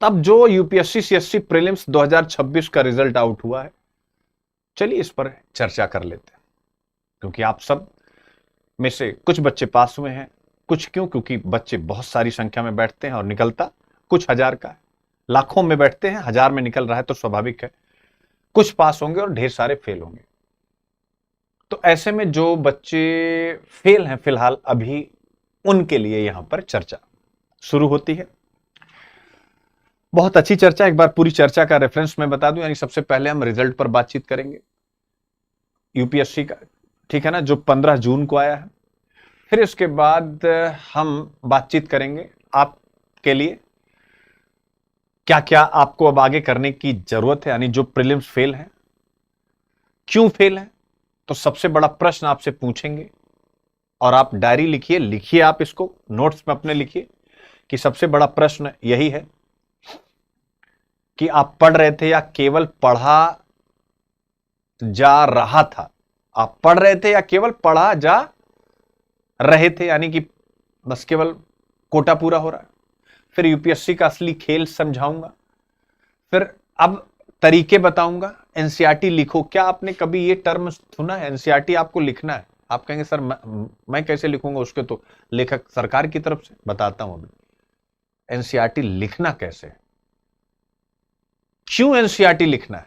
तब जो UPSC CSC prelims 2026 का रिजल्ट आउट हुआ है, चलिए इस पर चर्चा कर लेते हैं। क्योंकि आप सब में से कुछ बच्चे पास हुए हैं, कुछ क्यों, क्योंकि बच्चे बहुत सारी संख्या में बैठते हैं और निकलता कुछ हजार का है। लाखों में बैठते हैं, हजार में निकल रहा है तो स्वाभाविक है कुछ पास होंगे और ढेर सारे फेल होंगे। तो ऐसे में जो बच्चे फेल हैं फिलहाल अभी, उनके लिए यहां पर चर्चा शुरू होती है। बहुत अच्छी चर्चा। एक बार पूरी चर्चा का रेफरेंस मैं बता दूं, यानी सबसे पहले हम रिजल्ट पर बातचीत करेंगे यूपीएससी का, ठीक है ना, जो 15 जून को आया है। फिर इसके बाद हम बातचीत करेंगे आपके लिए क्या क्या आपको अब आगे करने की जरूरत है, यानी जो प्रीलिम्स फेल हैं क्यों फेल हैं। तो सबसे बड़ा प्रश्न आपसे पूछेंगे और आप डायरी लिखिए आप इसको नोट्स में अपने लिखिए कि सबसे बड़ा प्रश्न यही है कि आप पढ़ रहे थे या केवल पढ़ा जा रहा था। आप पढ़ रहे थे या केवल पढ़ा जा रहे थे, यानी कि बस केवल कोटा पूरा हो रहा है। फिर यूपीएससी का असली खेल समझाऊंगा। फिर अब तरीके बताऊंगा। एनसीईआरटी लिखो। क्या आपने कभी ये टर्म सुना है, एनसीईआरटी आपको लिखना है? आप कहेंगे सर मैं कैसे लिखूंगा, उसके तो लेखक सरकार की तरफ से। बताता हूं अभी एनसीईआरटी लिखना कैसे है, क्यों एनसीईआरटी लिखना है,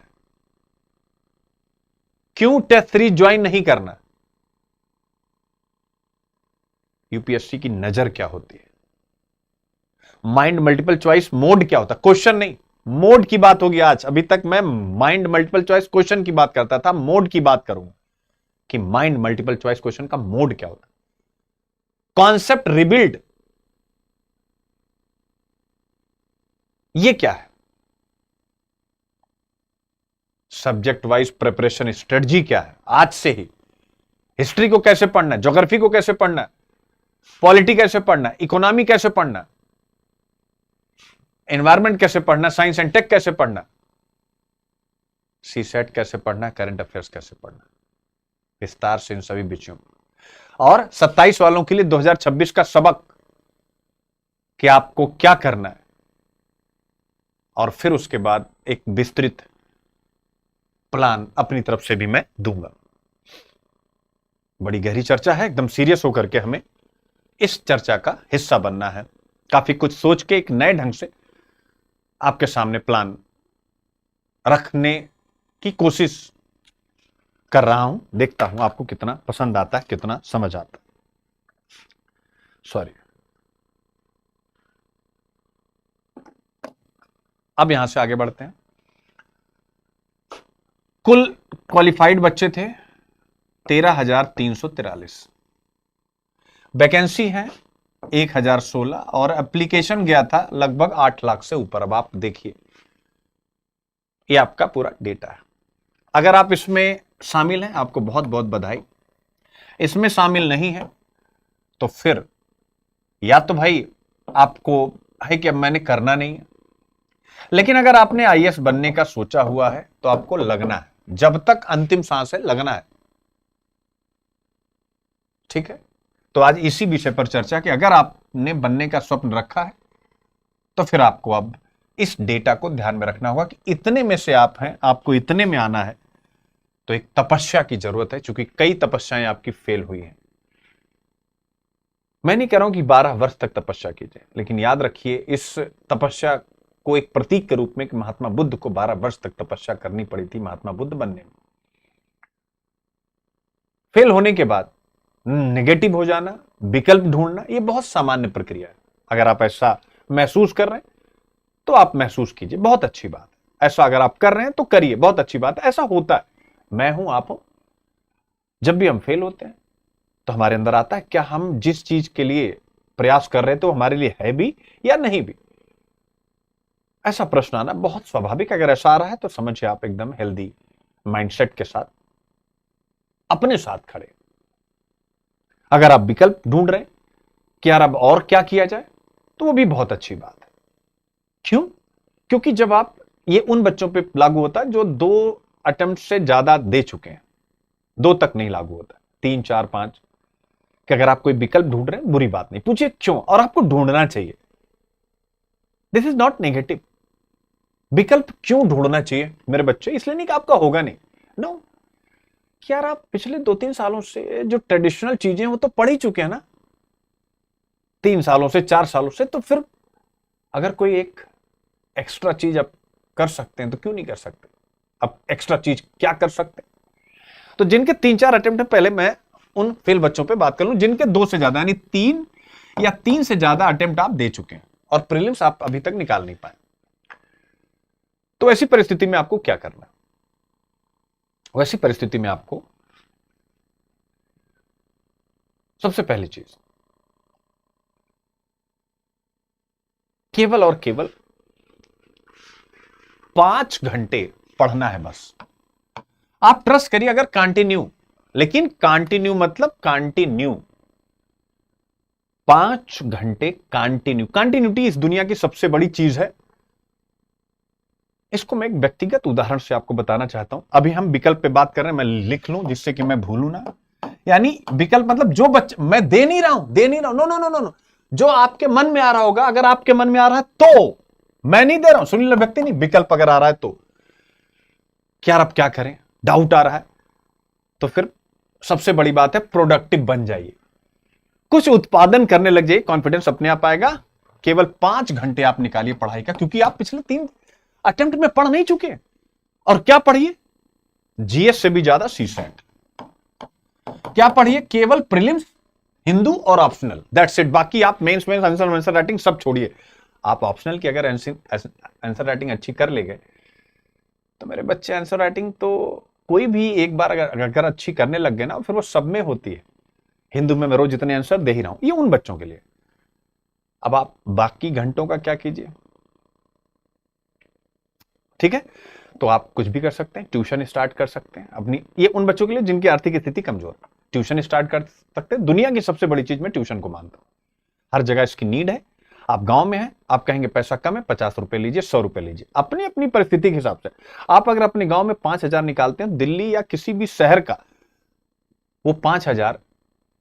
क्यों टेस्ट सीरीज ज्वाइन नहीं करना, यूपीएससी की नजर क्या होती है, माइंड मल्टीपल चॉइस मोड क्या होता है। क्वेश्चन नहीं, मोड की बात होगी आज। अभी तक मैं माइंड मल्टीपल चॉइस क्वेश्चन की बात करता था, मोड की बात करूंगा कि माइंड मल्टीपल चॉइस क्वेश्चन का मोड क्या होता है। कॉन्सेप्ट रिबिल्ड, ये क्या है। सब्जेक्ट वाइज प्रिपरेशन स्ट्रेटजी क्या है, आज से ही। हिस्ट्री को कैसे पढ़ना है, ज्योग्राफी को कैसे पढ़ना है, पॉलिटी कैसे पढ़ना है, इकोनॉमी कैसे पढ़ना है, एनवायरमेंट कैसे पढ़ना, साइंस एंड टेक कैसे पढ़ना, सीसेट कैसे पढ़ना, करंट अफेयर्स कैसे पढ़ना, विस्तार से इन सभी विषयों और 27 वालों के लिए 2026 का सबक कि आपको क्या करना है। और फिर उसके बाद एक विस्तृत प्लान अपनी तरफ से भी मैं दूंगा। बड़ी गहरी चर्चा है, एकदम सीरियस होकर के हमें इस चर्चा का हिस्सा बनना है। काफी कुछ सोच के एक नए ढंग से आपके सामने प्लान रखने की कोशिश कर रहा हूं। देखता हूं आपको कितना पसंद आता है, कितना समझ आता है। सॉरी। अब यहां से आगे बढ़ते हैं। कुल क्वालिफाइड बच्चे थे 13,343, वैकेंसी है 1,016 और एप्लीकेशन गया था लगभग 8 लाख से ऊपर। अब आप देखिए, ये आपका पूरा डेटा है। अगर आप इसमें शामिल हैं आपको बहुत बहुत बधाई। इसमें शामिल नहीं है तो फिर या तो भाई आपको है कि अब मैंने करना नहीं है। लेकिन अगर आपने आईएएस बनने का सोचा हुआ है तो आपको लगना है, जब तक अंतिम सांस है लगना है। ठीक है, तो आज इसी विषय पर चर्चा कि अगर आपने बनने का स्वप्न रखा है तो फिर आपको अब इस डेटा को ध्यान में रखना होगा कि इतने में से आप हैं, आपको इतने में आना है। तो एक तपस्या की जरूरत है, क्योंकि कई तपस्याएं आपकी फेल हुई हैं। मैं नहीं कह रहा हूं कि 12 वर्ष तक तपस्या कीजिए, लेकिन याद रखिए इस तपस्या को एक प्रतीक के रूप में कि महात्मा बुद्ध को 12 वर्ष तक तपस्या करनी पड़ी थी महात्मा बुद्ध बनने में। फेल होने के बाद नेगेटिव हो जाना, विकल्प ढूंढना, यह बहुत सामान्य प्रक्रिया है। अगर आप ऐसा महसूस कर रहे हैं तो आप महसूस कीजिए, बहुत अच्छी बात है। ऐसा अगर आप कर रहे हैं तो करिए, बहुत अच्छी बात है। ऐसा होता है, मैं हूं, आप हो। जब भी हम फेल होते हैं तो हमारे अंदर आता है क्या हम जिस चीज के लिए प्रयास कर रहे थे वो हमारे लिए है भी या नहीं भी। ऐसा प्रश्न आना बहुत स्वाभाविक। अगर ऐसा आ रहा है तो समझिए आप एकदम हेल्दी माइंडसेट के साथ अपने साथ खड़े। अगर आप विकल्प ढूंढ रहे हैं कि यार अब और क्या किया जाए, तो वो भी बहुत अच्छी बात है। क्यों? क्योंकि जब आप, ये उन बच्चों पे लागू होता है जो 2 अटेम्प्ट से ज्यादा दे चुके हैं, 2 तक नहीं लागू होता, 3, 4, 5। कि अगर आप कोई विकल्प ढूंढ रहे हैं बुरी बात नहीं, पूछिए क्यों, और आपको ढूंढना चाहिए। This is not negative. विकल्प क्यों ढूंढना चाहिए मेरे बच्चे? इसलिए नहीं कि आपका होगा नहीं, नो, कि यार आप पिछले 2-3 सालों से जो ट्रेडिशनल चीजें वो तो पढ़ ही चुके हैं ना, 3 सालों से, 4 सालों से, तो फिर अगर कोई एक एक्स्ट्रा चीज आप कर सकते हैं तो क्यों नहीं कर सकते? अब एक्स्ट्रा चीज क्या कर सकते हैं? तो जिनके 3-4 अटेम्प्ट है, पहले मैं उन फेल बच्चों पे बात कर लूं जिनके 2 से ज्यादा, यानी 3 या 3 से ज्यादा अटेम्प्ट आप दे चुके हैं और प्रीलिम्स आप अभी तक निकाल नहीं पाए। तो ऐसी परिस्थिति में आपको क्या करना है? वैसी परिस्थिति में आपको सबसे पहली चीज केवल और केवल 5 घंटे पढ़ना है बस। आप ट्रस्ट करिए, अगर कंटिन्यू, लेकिन कंटिन्यू मतलब कंटिन्यू 5 घंटे कंटिन्यू। कंटिन्यूटी इस दुनिया की सबसे बड़ी चीज है। इसको मैं एक व्यक्तिगत उदाहरण से आपको बताना चाहता हूं। अभी हम विकल्प पे बात कर रहे हैं, मैं लिख लूं जिससे कि मैं भूलूं ना। यानी विकल्प मतलब जो बच्चे, मैं दे नहीं रहा हूं, no no no no no, जो आपके मन में आ रहा होगा। अगर आपके मन में आ रहा है तो, मैं नहीं दे रहा हूं, सुन लो व्यक्ति नहीं, विकल्प अगर आ रहा है तो क्या, अब क्या करें, डाउट आ रहा है, तो फिर सबसे बड़ी बात है प्रोडक्टिव बन जाइए, कुछ उत्पादन करने लग जाइए, कॉन्फिडेंस अपने आप आएगा। केवल 5 घंटे आप निकालिए पढ़ाई का, क्योंकि आप पिछले 3 अटेम्प्ट में पढ़ नहीं चुके। और क्या पढ़िए? जीएस से भी ज्यादा सीसेट। क्या पढ़िए? केवल प्रीलिम्स, हिंदू और ऑप्शनल, दैट्स इट। बाकी आप मेंस में आंसर राइटिंग सब छोड़िए। आप ऑप्शनल की अगर आंसर राइटिंग अच्छी कर ले गए तो मेरे बच्चे, आंसर राइटिंग तो कोई भी एक बार अगर अच्छी करने लग गए ना, फिर वो सब में होती है। हिंदू में मैं रोज इतने आंसर दे ही रहा हूं, ये उन बच्चों के लिए। अब आप बाकी घंटों का क्या कीजिए? ठीक है, तो आप कुछ भी कर सकते हैं, ट्यूशन स्टार्ट कर सकते हैं अपनी। ये उन बच्चों के लिए जिनकी आर्थिक स्थिति कमजोर है, ट्यूशन स्टार्ट कर सकते हैं। दुनिया की सबसे बड़ी चीज मैं ट्यूशन को मानता हूं, हर जगह इसकी नीड है। आप गांव में हैं, आप कहेंगे पैसा कम है, 50 रुपए लीजिए, 100 रुपए लीजिए, अपनी अपनी परिस्थिति के हिसाब से। आप अगर अपने गांव में 5,000 निकालते हैं, दिल्ली या किसी भी शहर का वो 5,000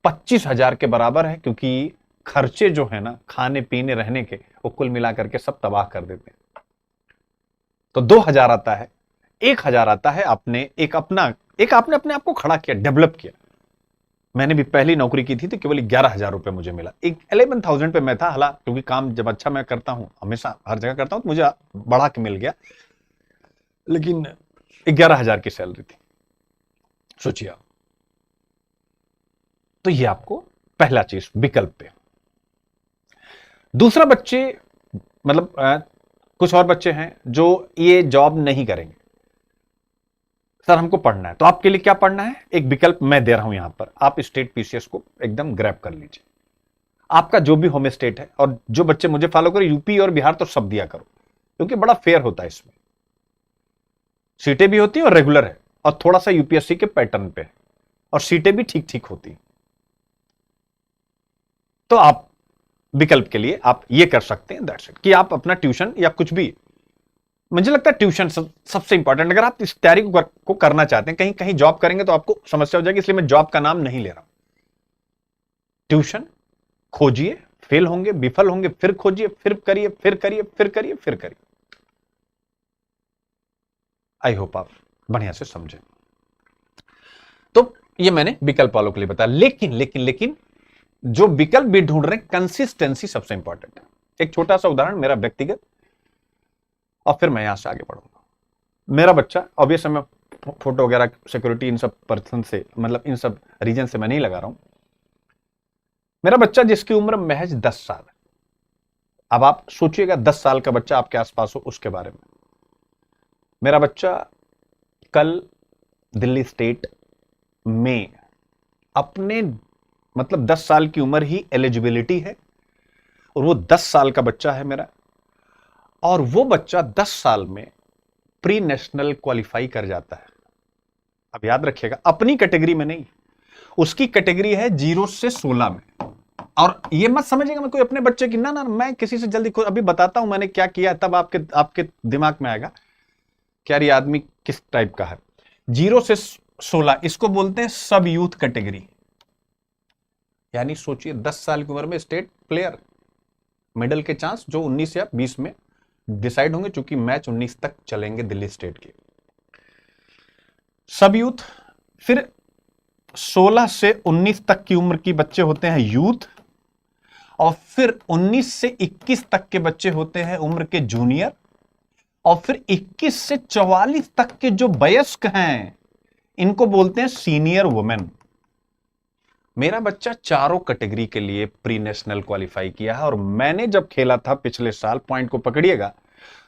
25,000 के बराबर है, क्योंकि खर्चे जो है ना, खाने पीने रहने के, वो कुल मिलाकर के सब तबाह कर देते हैं। तो 2,000 आता है, 1,000 आता है, आपने आपने अपने आप को खड़ा किया, डेवलप किया। मैंने भी पहली नौकरी की थी तो केवल 11,000 रुपए मुझे मिला। 11,000 पे मैं था, हालांकि क्योंकि काम जब अच्छा मैं करता हूं, हमेशा हर जगह करता हूं, तो मुझे बढ़ा के मिल गया, लेकिन 11,000 की सैलरी थी, सोचिए आप। तो ये आपको पहला चीज विकल्प पे। दूसरा, बच्चे मतलब कुछ और बच्चे हैं जो ये जॉब नहीं करेंगे, सर हमको पढ़ना है, तो आपके लिए क्या पढ़ना है? एक विकल्प मैं दे रहा हूं यहां पर, आप स्टेट पीसीएस को एकदम ग्रैब कर लीजिए। आपका जो भी होम स्टेट है, और जो बच्चे मुझे फॉलो करो, यूपी और बिहार तो सब दिया करो, क्योंकि बड़ा फेयर होता है इसमें, सीटें भी होती है और रेगुलर है, और थोड़ा सा यूपीएससी के पैटर्न पे है, और सीटें भी ठीक ठीक होती है। तो आप विकल्प के लिए आप ये कर सकते हैं, दैट्स इट, कि आप अपना ट्यूशन या कुछ भी, मुझे लगता है ट्यूशन सबसे इंपॉर्टेंट। अगर आप इस तैयारी को करना चाहते हैं, कहीं कहीं जॉब करेंगे तो आपको समस्या हो जाएगी, इसलिए मैं जॉब का नाम नहीं ले रहा हूं। ट्यूशन खोजिए, फेल होंगे, विफल होंगे, फिर खोजिए, फिर करिए, फिर करिए, फिर करिए, फिर करिए। आई होप आप बढ़िया से समझे। तो ये मैंने विकल्प वालों के लिए बताया, लेकिन लेकिन लेकिन जो विकल्प भी ढूंढ रहे हैं, कंसिस्टेंसी सबसे इंपॉर्टेंट है। एक छोटा सा उदाहरण मेरा व्यक्तिगत, और फिर मैं यहां से आगे बढ़ूंगा। मेरा बच्चा, ऑब्वियस मैं फोटो वगैरह सिक्योरिटी इन सब पर्सन से, मतलब इन सब रीजन से मैं नहीं लगा रहा हूं। मेरा बच्चा जिसकी उम्र महज 10 साल है, अब आप सोचिएगा 10 साल का बच्चा आपके आसपास हो, उसके बारे में। मेरा बच्चा कल दिल्ली स्टेट में अपने, मतलब 10 साल की उम्र ही एलिजिबिलिटी है, और वो 10 साल का बच्चा है मेरा, और वो बच्चा 10 साल में प्री नेशनल क्वालिफाई कर जाता है। अब याद रखिएगा, अपनी कैटेगरी में नहीं, उसकी कैटेगरी है 0 से 16 में। और ये मत समझिएगा मैं कोई अपने बच्चे की, ना ना, मैं किसी से जल्दी अभी बताता हूं मैंने क्या किया, तब आपके दिमाग में आएगा कि यार ये आदमी किस टाइप का है। 0 से 16 इसको बोलते हैं सब यूथ कैटेगरी। यानी सोचिए 10 साल की उम्र में स्टेट प्लेयर, मेडल के चांस जो 19 या 20 में डिसाइड होंगे, चूंकि मैच 19 तक चलेंगे दिल्ली स्टेट के। सब यूथ, फिर 16 से 19 तक की उम्र की बच्चे होते हैं यूथ, और फिर 19 से 21 तक के बच्चे होते हैं उम्र के जूनियर, और फिर 21 से 44 तक के जो वयस्क हैं इनको बोलते हैं सीनियर वुमेन। मेरा बच्चा चारों कैटेगरी के लिए प्री नेशनल क्वालिफाई किया है, और मैंने जब खेला था पिछले साल, पॉइंट को पकड़िएगा,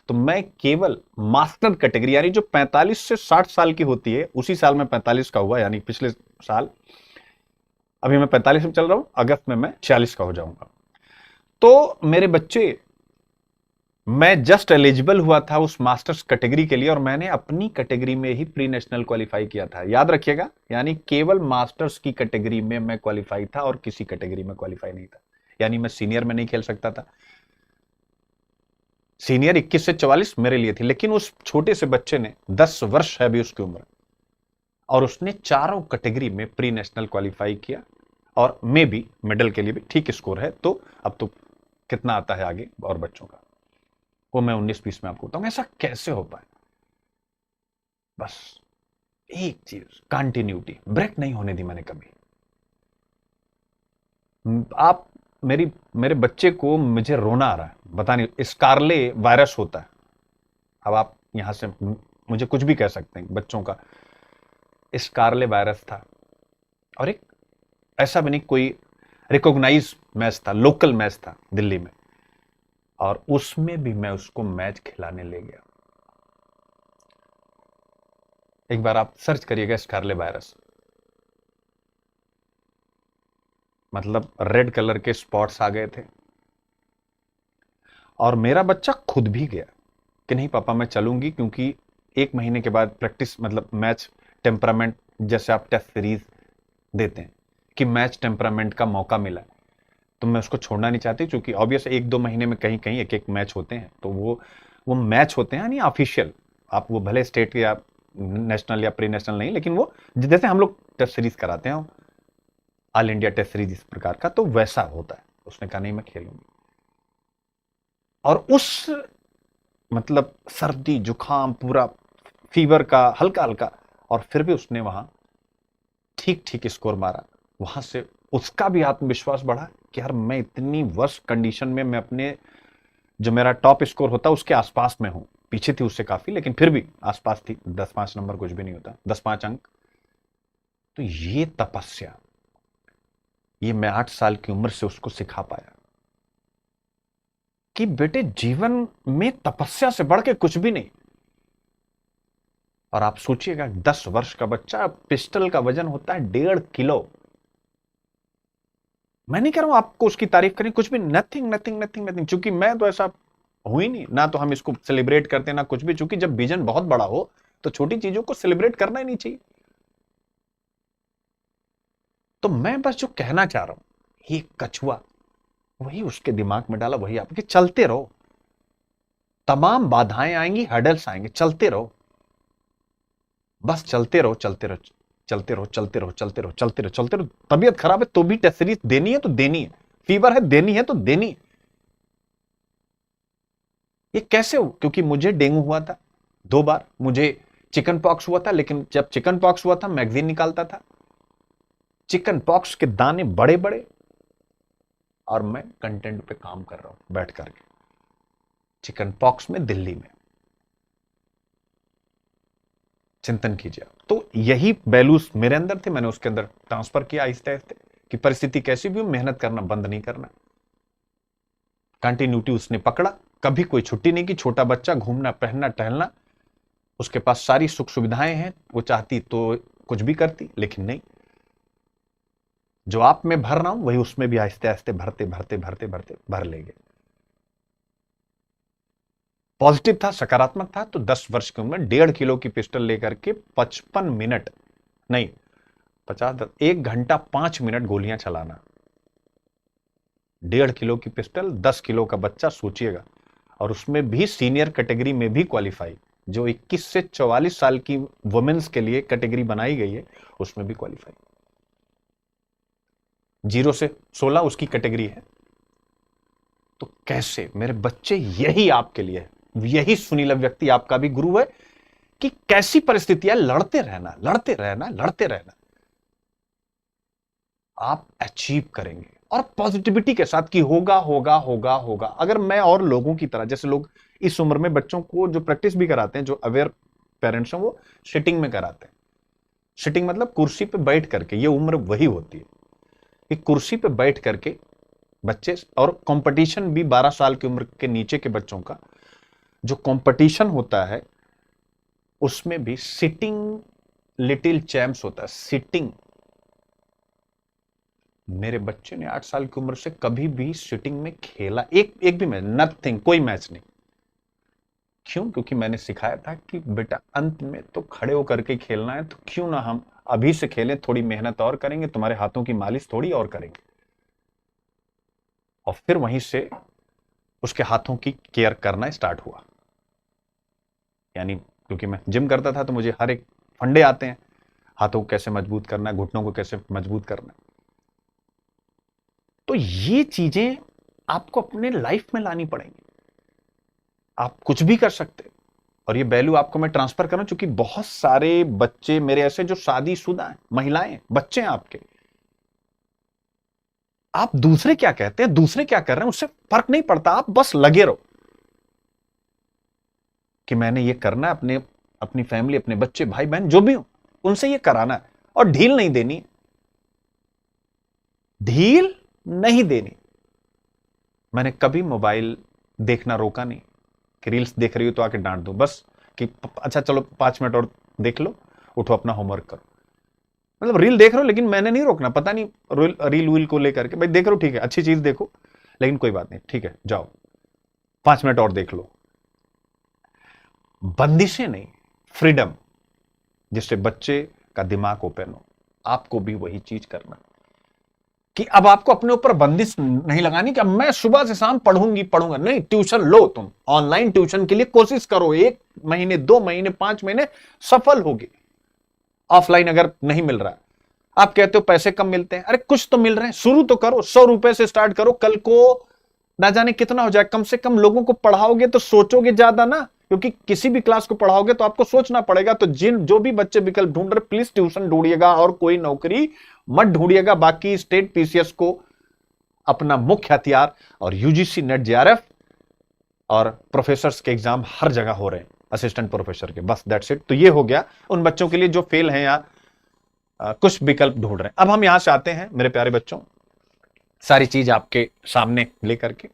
तो मैं केवल मास्टर कैटेगरी, यानी जो 45 से 60 साल की होती है, उसी साल में 45 का हुआ, यानी पिछले साल, अभी मैं 45 में चल रहा हूं, अगस्त में मैं 46 का हो जाऊंगा। तो मेरे बच्चे, मैं जस्ट एलिजिबल हुआ था उस मास्टर्स कैटेगरी के लिए, और मैंने अपनी कैटेगरी में ही प्री नेशनल क्वालिफाई किया था, याद रखिएगा, यानी केवल मास्टर्स की कैटेगरी में मैं क्वालिफाई था और किसी कैटेगरी में क्वालिफाई नहीं था। यानी मैं सीनियर में नहीं खेल सकता था। सीनियर 21 से 44 मेरे लिए थी, लेकिन उस छोटे से बच्चे ने, 10 वर्ष है अभी उसकी उम्र, और उसने चारों कैटेगरी में प्री नेशनल क्वालिफाई किया, और मे भी मेडल के लिए भी ठीक स्कोर है। तो अब तो कितना आता है आगे और बच्चों का, वो मैं 19-20 में आपको बताऊंगा। ऐसा कैसे हो पाए? बस एक चीज, कंटिन्यूटी, ब्रेक नहीं होने दी मैंने कभी। आप मेरे बच्चे को, मुझे रोना आ रहा है, बता नहीं, स्कारले वायरस होता है। अब आप यहां से मुझे कुछ भी कह सकते हैं, बच्चों का स्कारले वायरस था, और एक ऐसा भी नहीं, कोई रिकॉग्नाइज मैच था, लोकल मैच था दिल्ली में, और उसमें भी मैं उसको मैच खिलाने ले गया। एक बार आप सर्च करिएगा स्कारले वायरस, मतलब रेड कलर के स्पॉट्स आ गए थे, और मेरा बच्चा खुद भी गया कि नहीं पापा मैं चलूंगी, क्योंकि 1 महीने के बाद प्रैक्टिस, मतलब मैच टेम्परामेंट, जैसे आप टेस्ट सीरीज देते हैं कि मैच टेम्परामेंट का मौका मिला है, तो मैं उसको छोड़ना नहीं चाहती, क्योंकि ऑब्वियस 1-2 महीने में कहीं कहीं एक मैच होते हैं, तो वो मैच होते हैं, यानी ऑफिशियल, आप वो भले स्टेट या नेशनल या प्री नेशनल नहीं, लेकिन वो जैसे हम लोग टेस्ट सीरीज कराते हैं, ऑल इंडिया टेस्ट सीरीज इस प्रकार का, तो वैसा होता है। उसने कहा नहीं मैं खेलूंगी, और उस, मतलब सर्दी जुकाम पूरा, फीवर का हल्का हल्का, और फिर भी उसने वहां ठीक ठीक स्कोर मारा। वहां से उसका भी आत्मविश्वास बढ़ा कि यार मैं इतनी वर्स्ट कंडीशन में, मैं अपने जो मेरा टॉप स्कोर होता उसके आसपास में हूं, पीछे थी उससे काफी, लेकिन फिर भी आसपास थी, 10-5 नंबर कुछ भी नहीं होता, 10-5 अंक। तो ये तपस्या, ये मैं 8 साल की उम्र से उसको सिखा पाया कि बेटे जीवन में तपस्या से बढ़ के कुछ भी नहीं। और आप सोचिएगा, 10 वर्ष का बच्चा, पिस्टल का वजन होता है 1.5 किलो। मैं नहीं कह रहा हूं आपको उसकी तारीफ करें, कुछ भी, नथिंग नथिंग नथिंग नथिंग, चूंकि मैं तो ऐसा हुई नहीं ना, तो हम इसको सेलिब्रेट करते ना कुछ भी, चूंकि जब विजन बहुत बड़ा हो तो छोटी चीजों को सेलिब्रेट करना ही नहीं चाहिए। तो मैं बस जो कहना चाह रहा हूं, ये कछुआ, वही उसके दिमाग में डाला, वही आपके, चलते रहो, तमाम बाधाएं आएंगी, हर्डल्स आएंगे, चलते रहो, बस चलते रहो, चलते रहो, चलते रहो, चलते रहो, चलते रहो, चलते रहो, चलते रहो। तबीयत खराब है तो भी टेस्ट सीरीज देनी है तो देनी है, फीवर है देनी है तो देनी है। ये कैसे हो? क्योंकि मुझे डेंगू हुआ था 2 बार, मुझे चिकन पॉक्स हुआ था, लेकिन जब चिकन पॉक्स हुआ था मैगजीन निकालता था, चिकन पॉक्स के दाने बड़े बड़े, और मैं कंटेंट पे काम कर रहा हूं बैठ करके, चिकन पॉक्स में दिल्ली में। चिंतन कीजिए। तो यही वैल्यूज मेरे अंदर थे, मैंने उसके अंदर ट्रांसफर किया आहिस्ते आहिस्ते, कि परिस्थिति कैसी भी हो, मेहनत करना बंद नहीं करना। कंटिन्यूटी उसने पकड़ा, कभी कोई छुट्टी नहीं की। छोटा बच्चा, घूमना पहनना टहलना, उसके पास सारी सुख सुविधाएं हैं, वो चाहती तो कुछ भी करती, लेकिन नहीं, जो आप में भर रहा हूं वही उसमें भी आहिस्ते आहिस्ते भरते भरते भरते भरते भर ले गए। पॉजिटिव था, सकारात्मक था। तो 10 वर्ष की उम्र में 1.5 किलो की पिस्टल लेकर के 55 मिनट नहीं, 1 घंटा 5 मिनट गोलियां चलाना, 1.5 किलो की पिस्टल, 10 किलो का बच्चा, सोचिएगा। और उसमें भी सीनियर कैटेगरी में भी क्वालिफाई, जो 21 से 44 साल की वुमेन्स के लिए कैटेगरी बनाई गई है, उसमें भी क्वालिफाई। 0 से 16 उसकी कैटेगरी है। तो कैसे मेरे बच्चे, यही आपके लिए है, यही सुनील व्यक्ति आपका भी गुरु है कि कैसी परिस्थितियां, लड़ते रहना, लड़ते रहना, लड़ते रहना, आप अचीव करेंगे। और पॉजिटिविटी के साथ कि होगा होगा होगा होगा। अगर मैं और लोगों की तरह, जैसे लोग इस उम्र में बच्चों को जो प्रैक्टिस भी कराते हैं, जो अवेयर पेरेंट्स हैं, वो सिटिंग में कराते हैं। सिटिंग मतलब कुर्सी पे बैठ करके, ये उम्र वही होती है कि कुर्सी पे बैठ करके बच्चे, और कंपटीशन भी 12 साल की उम्र के नीचे के बच्चों का जो कंपटीशन होता है, उसमें भी सिटिंग लिटिल चैंप्स होता है। सिटिंग, मेरे बच्चे ने 8 साल की उम्र से कभी भी सिटिंग में खेला एक भी मैच, नथिंग, कोई मैच नहीं। क्यों? क्योंकि मैंने सिखाया था कि बेटा अंत में तो खड़े होकर के खेलना है, तो क्यों ना हम अभी से खेलें, थोड़ी मेहनत और करेंगे, तुम्हारे हाथों की मालिश थोड़ी और करेंगे। और फिर वहीं से उसके हाथों की केयर करना स्टार्ट हुआ। यानी क्योंकि मैं जिम करता था तो मुझे हर एक फंडे आते हैं, हाथों को कैसे मजबूत करना है, घुटनों को कैसे मजबूत करना है। तो ये चीजें आपको अपने लाइफ में लानी पड़ेंगी। आप कुछ भी कर सकते हैं। और ये वैल्यू आपको मैं ट्रांसफर कर रहा हूं, क्योंकि बहुत सारे बच्चे मेरे ऐसे जो शादीशुदा हैं, महिलाएं, बच्चे हैं आपके, आप दूसरे क्या कहते हैं, दूसरे क्या कर रहे हैं, उससे फर्क नहीं पड़ता। आप बस लगे रहो कि मैंने ये करना है, अपनी फैमिली, अपने बच्चे, भाई बहन जो भी हो, उनसे ये कराना है। और ढील नहीं देनी, ढील नहीं देनी। मैंने कभी मोबाइल देखना रोका नहीं कि रील्स देख रही हो तो आके डांट दो, बस कि अच्छा चलो 5 मिनट और देख लो, उठो अपना होमवर्क करो। मतलब रील देख रहे हो, लेकिन मैंने नहीं रोकना। पता नहीं रील वील को लेकर के, भाई देख रहे हो ठीक है, अच्छी चीज देखो, लेकिन कोई बात नहीं, ठीक है जाओ 5 मिनट और देख लो। बंदिशें नहीं, फ्रीडम, जिससे बच्चे का दिमाग ओपन हो। आपको भी वही चीज करना कि अब आपको अपने ऊपर बंदिश नहीं लगानी कि अब मैं सुबह से शाम पढ़ूंगा। नहीं, ट्यूशन लो, तुम ऑनलाइन ट्यूशन के लिए कोशिश करो, 1 महीने, 2 महीने, 5 महीने सफल होगी। ऑफलाइन अगर नहीं मिल रहा है, आप कहते हो पैसे कम मिलते हैं, अरे कुछ तो मिल रहे हैं, शुरू तो करो। 100 रुपए से स्टार्ट करो, कल को ना जाने कितना हो जाए। कम से कम लोगों को पढ़ाओगे तो सोचोगे ज्यादा ना, क्योंकि किसी भी क्लास को पढ़ाओगे तो आपको सोचना पड़ेगा। तो जो भी बच्चे विकल्प ढूंढ रहे, प्लीज ट्यूशन ढूंढिएगा और कोई नौकरी मत ढूंढिएगा। बाकी स्टेट पीसीएस को अपना मुख्य हथियार, और यूजीसी नेट जेआरएफ और प्रोफेसर्स के एग्जाम हर जगह हो रहे हैं, असिस्टेंट प्रोफेसर के, बस दैट्स इट। तो ये हो गया उन बच्चों के लिए जो फेल हैं या कुछ विकल्प ढूंढ रहे हैं। अब हम यहां से आते हैं मेरे प्यारे बच्चों, सारी चीज आपके सामने लेकर के।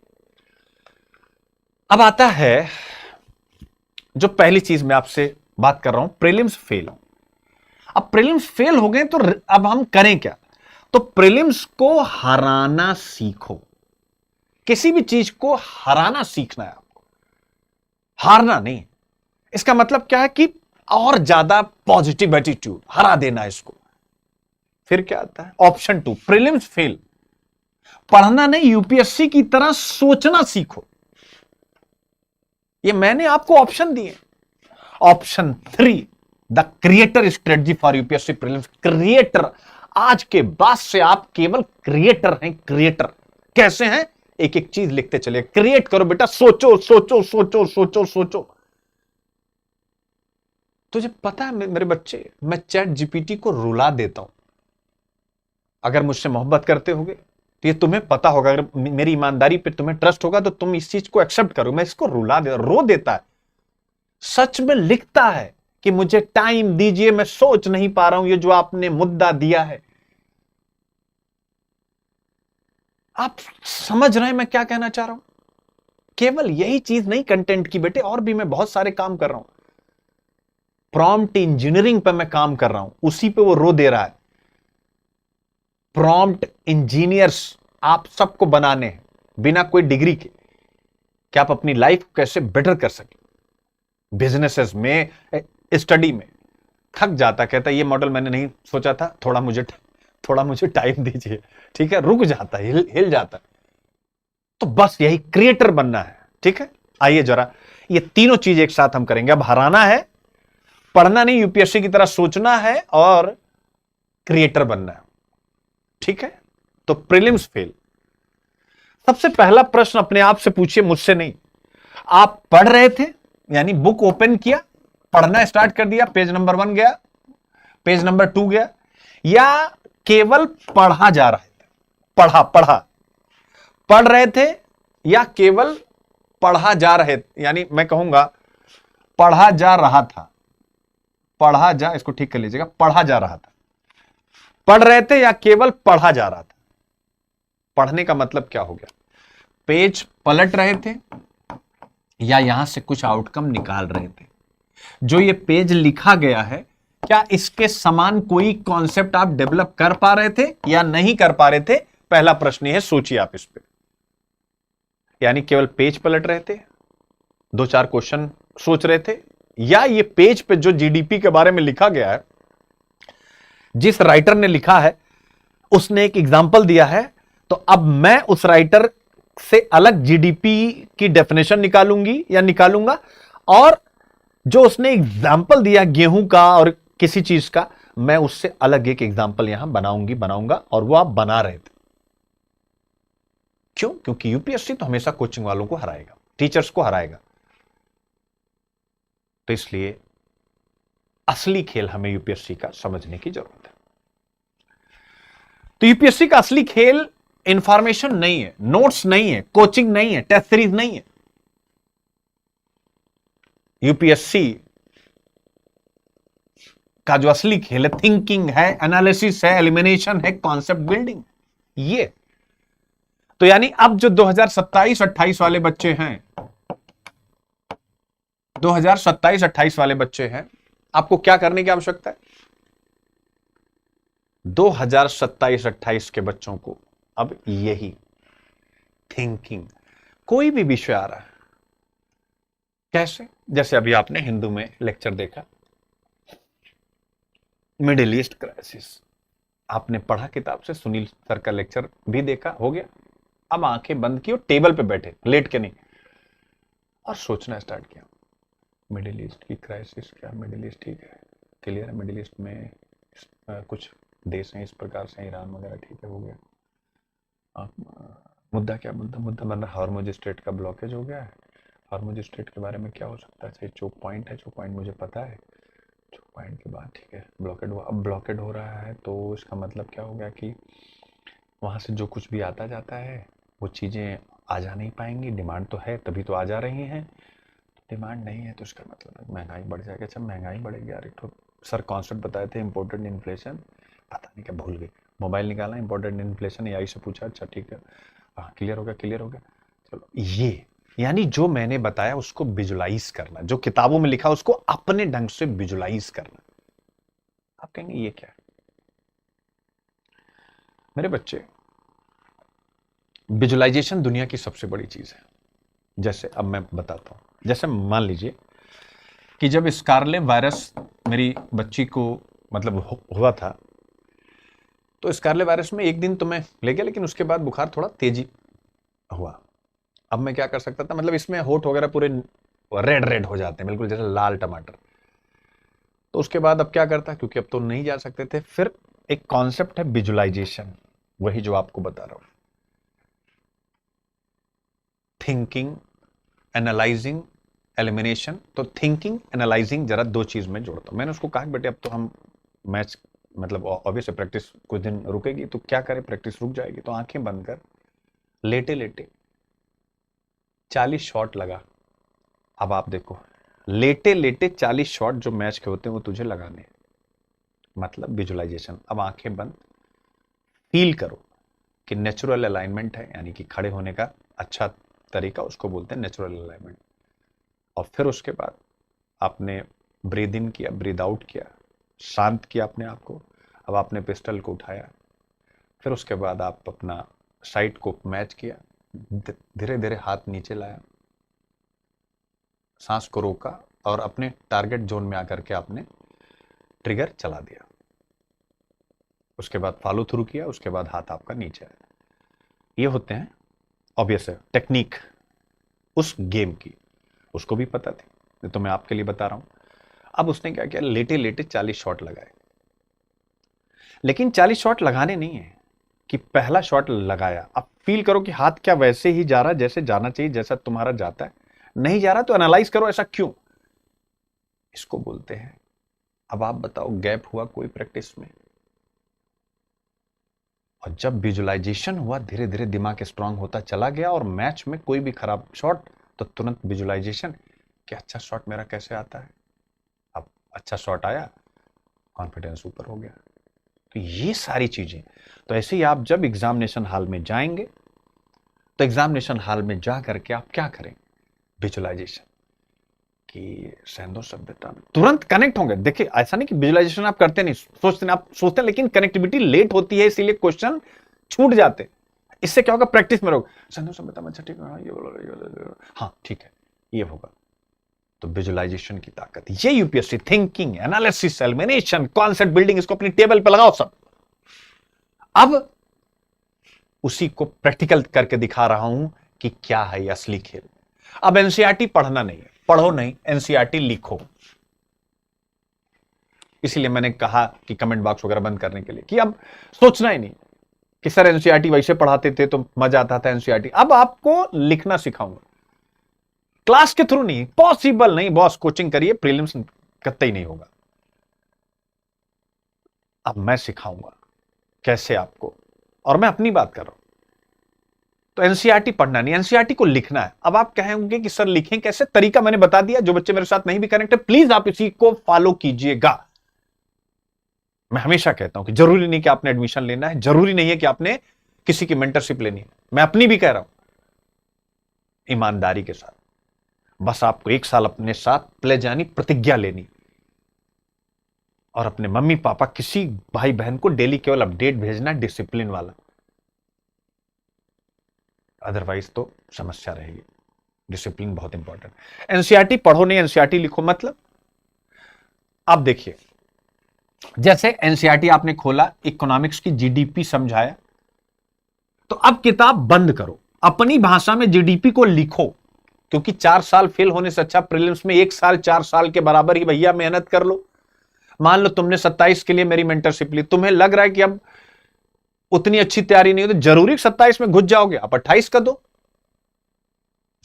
अब आता है जो पहली चीज मैं आपसे बात कर रहा हूं, प्रीलिम्स फेल। अब प्रीलिम्स फेल हो गए तो अब हम करें क्या? तो प्रीलिम्स को हराना सीखो। किसी भी चीज को हराना सीखना है आपको, हारना नहीं। इसका मतलब क्या है कि और ज्यादा पॉजिटिव एटीट्यूड, हरा देना इसको। फिर क्या आता है? Option 2, prelims fail. पढ़ना नहीं, यूपीएससी की तरह सोचना सीखो। ये मैंने आपको ऑप्शन दिए। Option 3, the creator strategy for UPSC prelims. Creator, आज के बाद से आप केवल क्रिएटर हैं। क्रिएटर कैसे हैं? एक एक चीज लिखते चले, क्रिएट करो बेटा, सोचो सोचो सोचो सोचो सोचो। तुझे पता है मेरे बच्चे, मैं चैट जीपीटी को रुला देता हूं। अगर मुझसे मोहब्बत करते होगे तो ये तुम्हें पता होगा, अगर मेरी ईमानदारी पे तुम्हें ट्रस्ट होगा तो तुम इस चीज को एक्सेप्ट करो। मैं इसको रो देता है, सच में लिखता है कि मुझे टाइम दीजिए, मैं सोच नहीं पा रहा हूं ये जो आपने मुद्दा दिया है। आप समझ रहे हैं मैं क्या कहना चाह रहा हूं? केवल यही चीज नहीं कंटेंट की बेटे, और भी मैं बहुत सारे काम कर रहा हूं। प्रॉम्प्ट इंजीनियरिंग पे मैं काम कर रहा हूं, उसी पे वो रो दे रहा है। प्रॉम्प्ट इंजीनियर्स आप सबको बनाने हैं, बिना कोई डिग्री के, कि आप अपनी लाइफ कैसे बेटर कर सके। बिजनेसेस में, स्टडी में थक जाता, कहता ये मॉडल मैंने नहीं सोचा था, थोड़ा मुझे टाइम दीजिए, ठीक है, रुक जाता है, हिल जाता है। तो बस यही क्रिएटर बनना है, ठीक है। आइए जरा ये तीनों चीज एक साथ हम करेंगे। अब हराना है, पढ़ना नहीं, यूपीएससी की तरह सोचना है, और क्रिएटर बनना है, ठीक है। तो प्रीलिम्स फेल, सबसे पहला प्रश्न अपने आप से पूछिए, मुझसे नहीं। आप पढ़ रहे थे, यानी बुक ओपन किया, पढ़ना स्टार्ट कर दिया, पेज नंबर 1 गया, पेज नंबर 2 गया, या केवल पढ़ा जा रहा है? पढ़ रहे थे या केवल पढ़ा जा रहे थे? यानी मैं कहूंगा पढ़ा जा रहा था, इसको ठीक कर लीजिएगा, पढ़ा जा रहा था। पढ़ रहे थे या केवल पढ़ा जा रहा था? पढ़ने का मतलब क्या हो गया? पेज पलट रहे थे या यहां से कुछ आउटकम निकाल रहे थे? जो ये पेज लिखा गया है, क्या इसके समान कोई कॉन्सेप्ट आप डेवलप कर पा रहे थे या नहीं कर पा रहे थे? पहला प्रश्न है, सोचिए आप इस पे। यानी केवल पेज पलट रहे थे, 2-4 क्वेश्चन सोच रहे थे, या ये पेज पे जो जीडीपी के बारे में लिखा गया है, जिस राइटर ने लिखा है उसने एक एग्जाम्पल दिया है, तो अब मैं उस राइटर से अलग जीडीपी की डेफिनेशन निकालूंगा, और जो उसने एग्जाम्पल दिया गेहूं का और किसी चीज का, मैं उससे अलग एक एग्जाम्पल यहां बनाऊंगा, और वो आप बना रहे थे। क्यों? क्योंकि यूपीएससी तो हमेशा कोचिंग वालों को हराएगा, टीचर्स को हराएगा। तो इसलिए असली खेल हमें यूपीएससी का समझने की जरूरत है। तो यूपीएससी का असली खेल इंफॉर्मेशन नहीं है, नोट्स नहीं है, कोचिंग नहीं है, टेस्ट सीरीज नहीं है। यूपीएससी का जो असली खेल है, थिंकिंग है, एनालिसिस है, एलिमिनेशन है, कॉन्सेप्ट बिल्डिंग, ये। तो यानी अब जो 2027-28 वाले बच्चे हैं, 2027-28 वाले बच्चे हैं, आपको क्या करने की आवश्यकता है? 2027-28 के बच्चों को अब यही थिंकिंग, कोई भी विषय आ रहा है, कैसे? जैसे अभी आपने हिंदू में लेक्चर देखा, मिडिल ईस्ट क्राइसिस, आपने पढ़ा किताब से, सुनील सर का लेक्चर भी देखा, हो गया। अब आंखें बंद की और टेबल पे बैठे, लेट के नहीं, और सोचना स्टार्ट किया, मिडिल ईस्ट की क्राइसिस क्या? मिडिल ईस्ट ठीक है, क्लियर है, मिडिल ईस्ट में कुछ देश हैं इस प्रकार से, ईरान वगैरह, ठीक है, हो गया। मुद्दा क्या? मुद्दा मतलब हार्मुज स्ट्रेट का ब्लॉकेज हो गया है। हार्मुज स्ट्रेट के बारे में क्या हो सकता है? चोक पॉइंट है, चोक पॉइंट मुझे पता है, चोक पॉइंट के बाद ठीक है ब्लॉकेड हुआ। अब ब्लॉकेड हो रहा है तो इसका मतलब क्या हो गया कि वहाँ से जो कुछ भी आता जाता है वो चीज़ें आ जा नहीं पाएंगी। डिमांड तो है तभी तो आ जा रही हैं, डिमांड नहीं है तो इसका मतलब महंगाई बढ़ जाएगी। अच्छा, महंगाई बढ़ेगी यार, एक तो सर कॉन्सेप्ट बताए थे, इम्पोर्टेड इन्फ्लेशन, पता नहीं क्या भूल गए, मोबाइल निकाला, इम्पोर्टेड इन्फ्लेशन, एआई से पूछा, अच्छा ठीक है, हाँ क्लियर हो गया। चलो, ये यानी जो मैंने बताया उसको विजुलाइज करना, जो किताबों में लिखा उसको अपने ढंग से विजुलाइज करना। आप कहेंगे ये क्या है? मेरे बच्चे, विजुलाइजेशन दुनिया की सबसे बड़ी चीज है। जैसे अब मैं बताता हूं, जैसे मान लीजिए कि जब स्कारले वायरस मेरी बच्ची को मतलब हुआ था, तो स्कारले वायरस में एक दिन तो मैं ले गया, लेकिन उसके बाद बुखार थोड़ा तेजी हुआ। अब मैं क्या कर सकता था, मतलब इसमें होठ वगैरह पूरे रेड हो जाते हैं, बिल्कुल जैसे लाल टमाटर। तो उसके बाद अब क्या करता, क्योंकि अब तो नहीं जा सकते थे, फिर एक कॉन्सेप्ट है विजुलाइजेशन, वही जो आपको बता रहा हूं, थिंकिंग, एनालाइजिंग, एलिमिनेशन। तो थिंकिंग, एनालाइजिंग जरा दो चीज में जोड़ता हूं। मैंने उसको कहा बेटे अब तो हम मैच मतलब ऑब्वियस प्रैक्टिस कुछ दिन रुकेगी, तो क्या करें, प्रैक्टिस रुक जाएगी, तो आंखें बंद कर लेटे लेटे 40 शॉट लगा। अब आप देखो, लेटे लेटे 40 शॉट जो मैच के होते हैं वो तुझे लगाने, मतलब विजुलाइजेशन। अब आंखें बंद, फील करो कि नेचुरल अलाइनमेंट है, यानी कि खड़े होने का अच्छा तरीका, उसको बोलते हैं नेचुरल अलाइनमेंट। और फिर उसके बाद आपने ब्रीद इन किया, ब्रीद आउट किया, शांत किया अपने आप को। अब आपने पिस्टल को उठाया, फिर उसके बाद आप अपना साइट को मैच किया, धीरे धीरे हाथ नीचे लाया, सांस को रोका और अपने टारगेट जोन में आकर के आपने ट्रिगर चला दिया। उसके बाद फॉलो थ्रू किया, उसके बाद हाथ आपका नीचे आया। ये होते हैं ऑब्वियस है टेक्निक उस गेम की, उसको भी पता थी, तो मैं आपके लिए बता रहा हूं। अब उसने क्या किया, लेटे लेटे 40 शॉट लगाए। लेकिन 40 शॉट लगाने नहीं है कि पहला शॉट लगाया, अब फील करो कि हाथ क्या वैसे ही जा रहा जैसे जाना चाहिए, जैसा तुम्हारा जाता है, नहीं जा रहा तो एनालाइज करो ऐसा क्यों। इसको बोलते हैं, अब आप बताओ, गैप हुआ कोई प्रैक्टिस में। और जब विजुअलाइजेशन हुआ, धीरे धीरे दिमाग स्ट्रांग होता चला गया, और मैच में कोई भी खराब शॉट तो तुरंत विजुअलाइजेशन कि अच्छा शॉट मेरा कैसे आता है। अब अच्छा शॉट आया, कॉन्फिडेंस ऊपर हो गया। तो ये सारी चीजें, तो ऐसे ही आप जब एग्जामिनेशन हॉल में जाएंगे तो एग्जामिनेशन हॉल में जा करके आप क्या करें, विजुअलाइजेशन कि सैंधव सभ्यता में तुरंत कनेक्ट होंगे। देखिए ऐसा नहीं कि विजुअलाइजेशन आप करते नहीं, सोचते नहीं, आप सोचते हैं लेकिन कनेक्टिविटी लेट होती है, इसीलिए क्वेश्चन छूट जाते। इससे क्या होगा, प्रैक्टिस में रहोगे, सैंधव सभ्यता में अच्छा ठीक है, हाँ ठीक है ये होगा। तो विजुअलाइजेशन की ताकत, ये UPSC thinking, analysis, elimination, concept building, इसको अपनी टेबल पे लगाओ सब। अब उसी को प्रैक्टिकल करके दिखा रहा हूं कि क्या है ये असली खेल। अब एनसीईआरटी पढ़ना नहीं है, पढ़ो नहीं, एनसीईआरटी लिखो। इसीलिए मैंने कहा कि कमेंट बॉक्स वगैरह बंद करने के लिए, कि अब सोचना ही नहीं कि सर एनसीईआरटी वैसे पढ़ाते थे तो मजा आता था एनसीईआरटी। अब आपको लिखना सिखाऊंगा, क्लास के थ्रू नहीं, पॉसिबल नहीं बॉस, कोचिंग करिए, प्रीलिम्स कतई नहीं होगा। अब मैं सिखाऊंगा कैसे आपको, और मैं अपनी बात कर रहा हूं। तो एनसीईआरटी पढ़ना नहीं, एनसीईआरटी को लिखना है। अब आप कहेंगे कि सर लिखें कैसे, तरीका मैंने बता दिया। जो बच्चे मेरे साथ नहीं भी कनेक्ट है, प्लीज आप इसी को फॉलो कीजिएगा। मैं हमेशा कहता हूं कि जरूरी नहीं कि आपने एडमिशन लेना है, जरूरी नहीं है कि आपने किसी की मेंटरशिप लेनी है। मैं अपनी भी कह रहा हूं, ईमानदारी के साथ, बस आपको 1 साल अपने साथ प्लेज यानी प्रतिज्ञा लेनी, और अपने मम्मी पापा किसी भाई बहन को डेली केवल अपडेट भेजना, डिसिप्लिन वाला, अदरवाइज तो समस्या रहेगी। डिसिप्लिन बहुत इंपॉर्टेंट। एनसीईआरटी पढ़ो नहीं, एनसीईआरटी लिखो। मतलब अब देखिए, जैसे एनसीईआरटी आपने खोला, इकोनॉमिक्स की जीडीपी समझाया, तो अब किताब बंद करो, अपनी भाषा में जीडीपी को लिखो। क्योंकि 4 साल फेल होने से अच्छा प्रीलिम्स में 1 साल 4 साल के बराबर ही भैया मेहनत कर लो। मान लो तुमने 27 के लिए मेरी मेंटरशिप ली, तुम्हें लग रहा है कि अब उतनी अच्छी तैयारी नहीं हो, तो जरूरी 27 में घुस जाओगे, आप 28 का दो।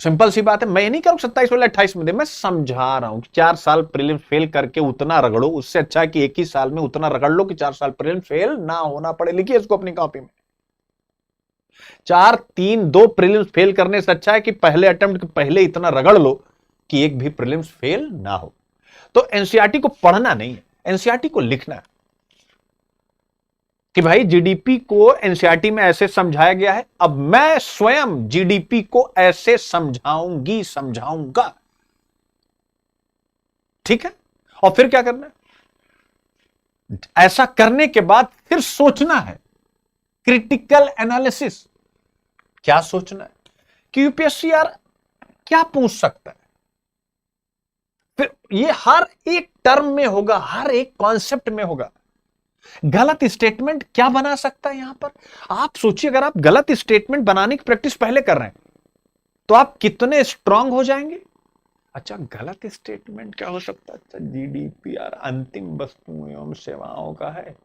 सिंपल सी बात है। मैं ये नहीं करूं 27 वाले 28 में दे, मैं समझा रहा हूं कि 4 साल प्रीलिम्स फेल करके उतना रगड़ो, उससे अच्छा है कि 1 ही साल में उतना रगड़ लो कि 4 साल प्रीलिम्स फेल ना होना पड़े। लिखिए इसको अपनी कॉपी में, 4 3 2 प्रीलिम्स फेल करने से अच्छा है कि पहले अटेम्प्ट के पहले इतना रगड़ लो कि एक भी प्रीलिम्स फेल ना हो। तो एनसीईआरटी को पढ़ना नहीं है, एनसीईआरटी को लिखना है कि भाई जीडीपी को एनसीईआरटी में ऐसे समझाया गया है, अब मैं स्वयं जीडीपी को ऐसे समझाऊंगी, समझाऊंगा। ठीक है, और फिर क्या करना है, ऐसा करने के बाद फिर सोचना है, क्रिटिकल एनालिसिस। क्या सोचना है कि यूपीएससी यार क्या पूछ सकता है। फिर ये हर एक टर्म में होगा, हर एक कॉन्सेप्ट में होगा। गलत स्टेटमेंट क्या बना सकता है यहां पर, आप सोचिए। अगर आप गलत स्टेटमेंट बनाने की प्रैक्टिस पहले कर रहे हैं तो आप कितने स्ट्रांग हो जाएंगे। अच्छा, गलत स्टेटमेंट क्या हो सकता है, अच्छा जीडीपी यार अंतिम वस्तुओं एवं सेवाओं का है,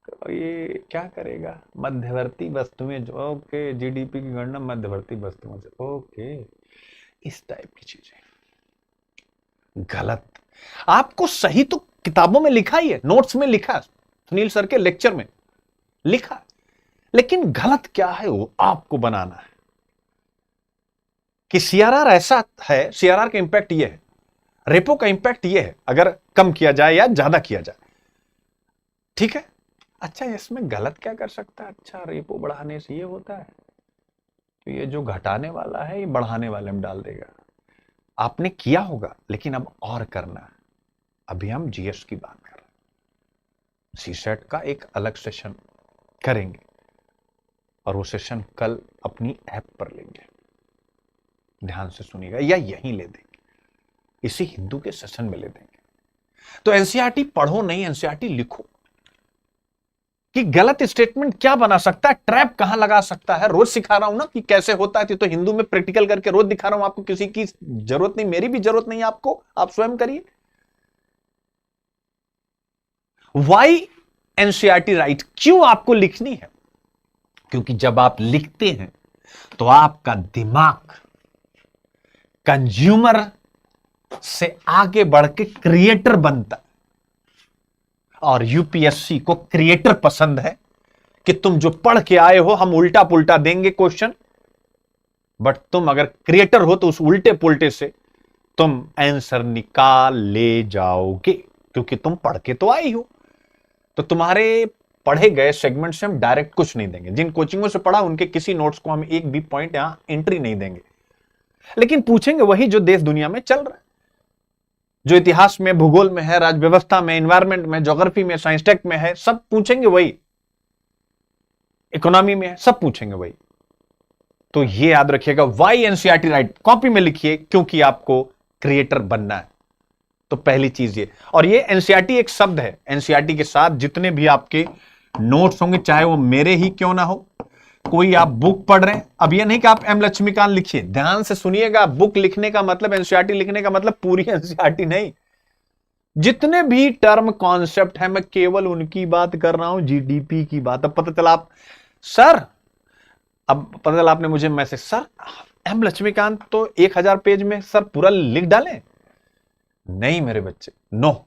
तो ये क्या करेगा, मध्यवर्ती वस्तुएं जो, ओके, जीडीपी की गणना मध्यवर्ती वस्तुओं से, ओके, इस टाइप की चीजें गलत। आपको सही तो किताबों में लिखा ही है, नोट्स में लिखा, सुनील सर के लेक्चर में लिखा, लेकिन गलत क्या है वो आपको बनाना है। कि सीआरआर ऐसा है, सीआरआर का इंपैक्ट ये है, रेपो का इंपैक्ट ये है, अगर कम किया जाए या ज्यादा किया जाए। ठीक है, अच्छा इसमें गलत क्या कर सकता है, अच्छा रेपो बढ़ाने से ये होता है, तो ये जो घटाने वाला है ये बढ़ाने वाले में डाल देगा। आपने किया होगा, लेकिन अब और करना है। अभी हम जीएस की बात कर रहे हैं, सीसेट का एक अलग सेशन करेंगे, और वो सेशन कल अपनी ऐप पर लेंगे, ध्यान से सुनिएगा, या यहीं ले देंगे, इसी हिंदू के सेशन में ले देंगे। तो एनसीईआरटी पढ़ो नहीं, एनसीईआरटी लिखो कि गलत स्टेटमेंट क्या बना सकता है, ट्रैप कहां लगा सकता है। रोज सिखा रहा हूं ना कि कैसे होता है, तो हिंदू में प्रैक्टिकल करके रोज दिखा रहा हूं आपको, किसी की जरूरत नहीं, मेरी भी जरूरत नहीं है आपको, आप स्वयं करिए। वाई एनसीईआरटी राइट, क्यों आपको लिखनी है, क्योंकि जब आप लिखते हैं तो आपका दिमाग कंज्यूमर से आगे बढ़ के क्रिएटर बनता है। और यूपीएससी को क्रिएटर पसंद है कि तुम जो पढ़ के आए हो हम उल्टा पुल्टा देंगे क्वेश्चन, बट तुम अगर क्रिएटर हो तो उस उल्टे पुल्टे से तुम आंसर निकाल ले जाओगे, क्योंकि तुम पढ़ के तो आई हो। तो तुम्हारे पढ़े गए सेगमेंट से हम डायरेक्ट कुछ नहीं देंगे। जिन कोचिंगों से पढ़ा उनके किसी नोट्स को हम एक भी पॉइंट यहां एंट्री नहीं देंगे, लेकिन पूछेंगे वही जो देश दुनिया में चल रहा है, जो इतिहास में, भूगोल में है, राज्य व्यवस्था में, एनवायरमेंट में, ज्योग्राफी में, साइंस टेक में है, सब पूछेंगे वही, इकोनॉमी में है, सब पूछेंगे वही। तो ये याद रखिएगा, वाई एनसीईआरटी राइट कॉपी में लिखिए, क्योंकि आपको क्रिएटर बनना है। तो पहली चीज ये, और ये एनसीईआरटी एक शब्द है, एनसीईआरटी के साथ जितने भी आपके नोट्स होंगे, चाहे वो मेरे ही क्यों ना हो, कोई आप बुक पढ़ रहे हैं, अब ये नहीं कि आप एम लक्ष्मीकांत लिखिए, ध्यान से सुनिएगा। बुक लिखने का मतलब, एनसीईआरटी लिखने का मतलब पूरी एनसीईआरटी नहीं, जितने भी टर्म कॉन्सेप्ट है मैं केवल उनकी बात कर रहा हूं, जीडीपी की बात। अब पता चला आप सर, अब पता चला आपने मुझे मैसेज, सर एम लक्ष्मीकांत तो 1000 पेज में सर पूरा लिख डालें। नहीं मेरे बच्चे, नो।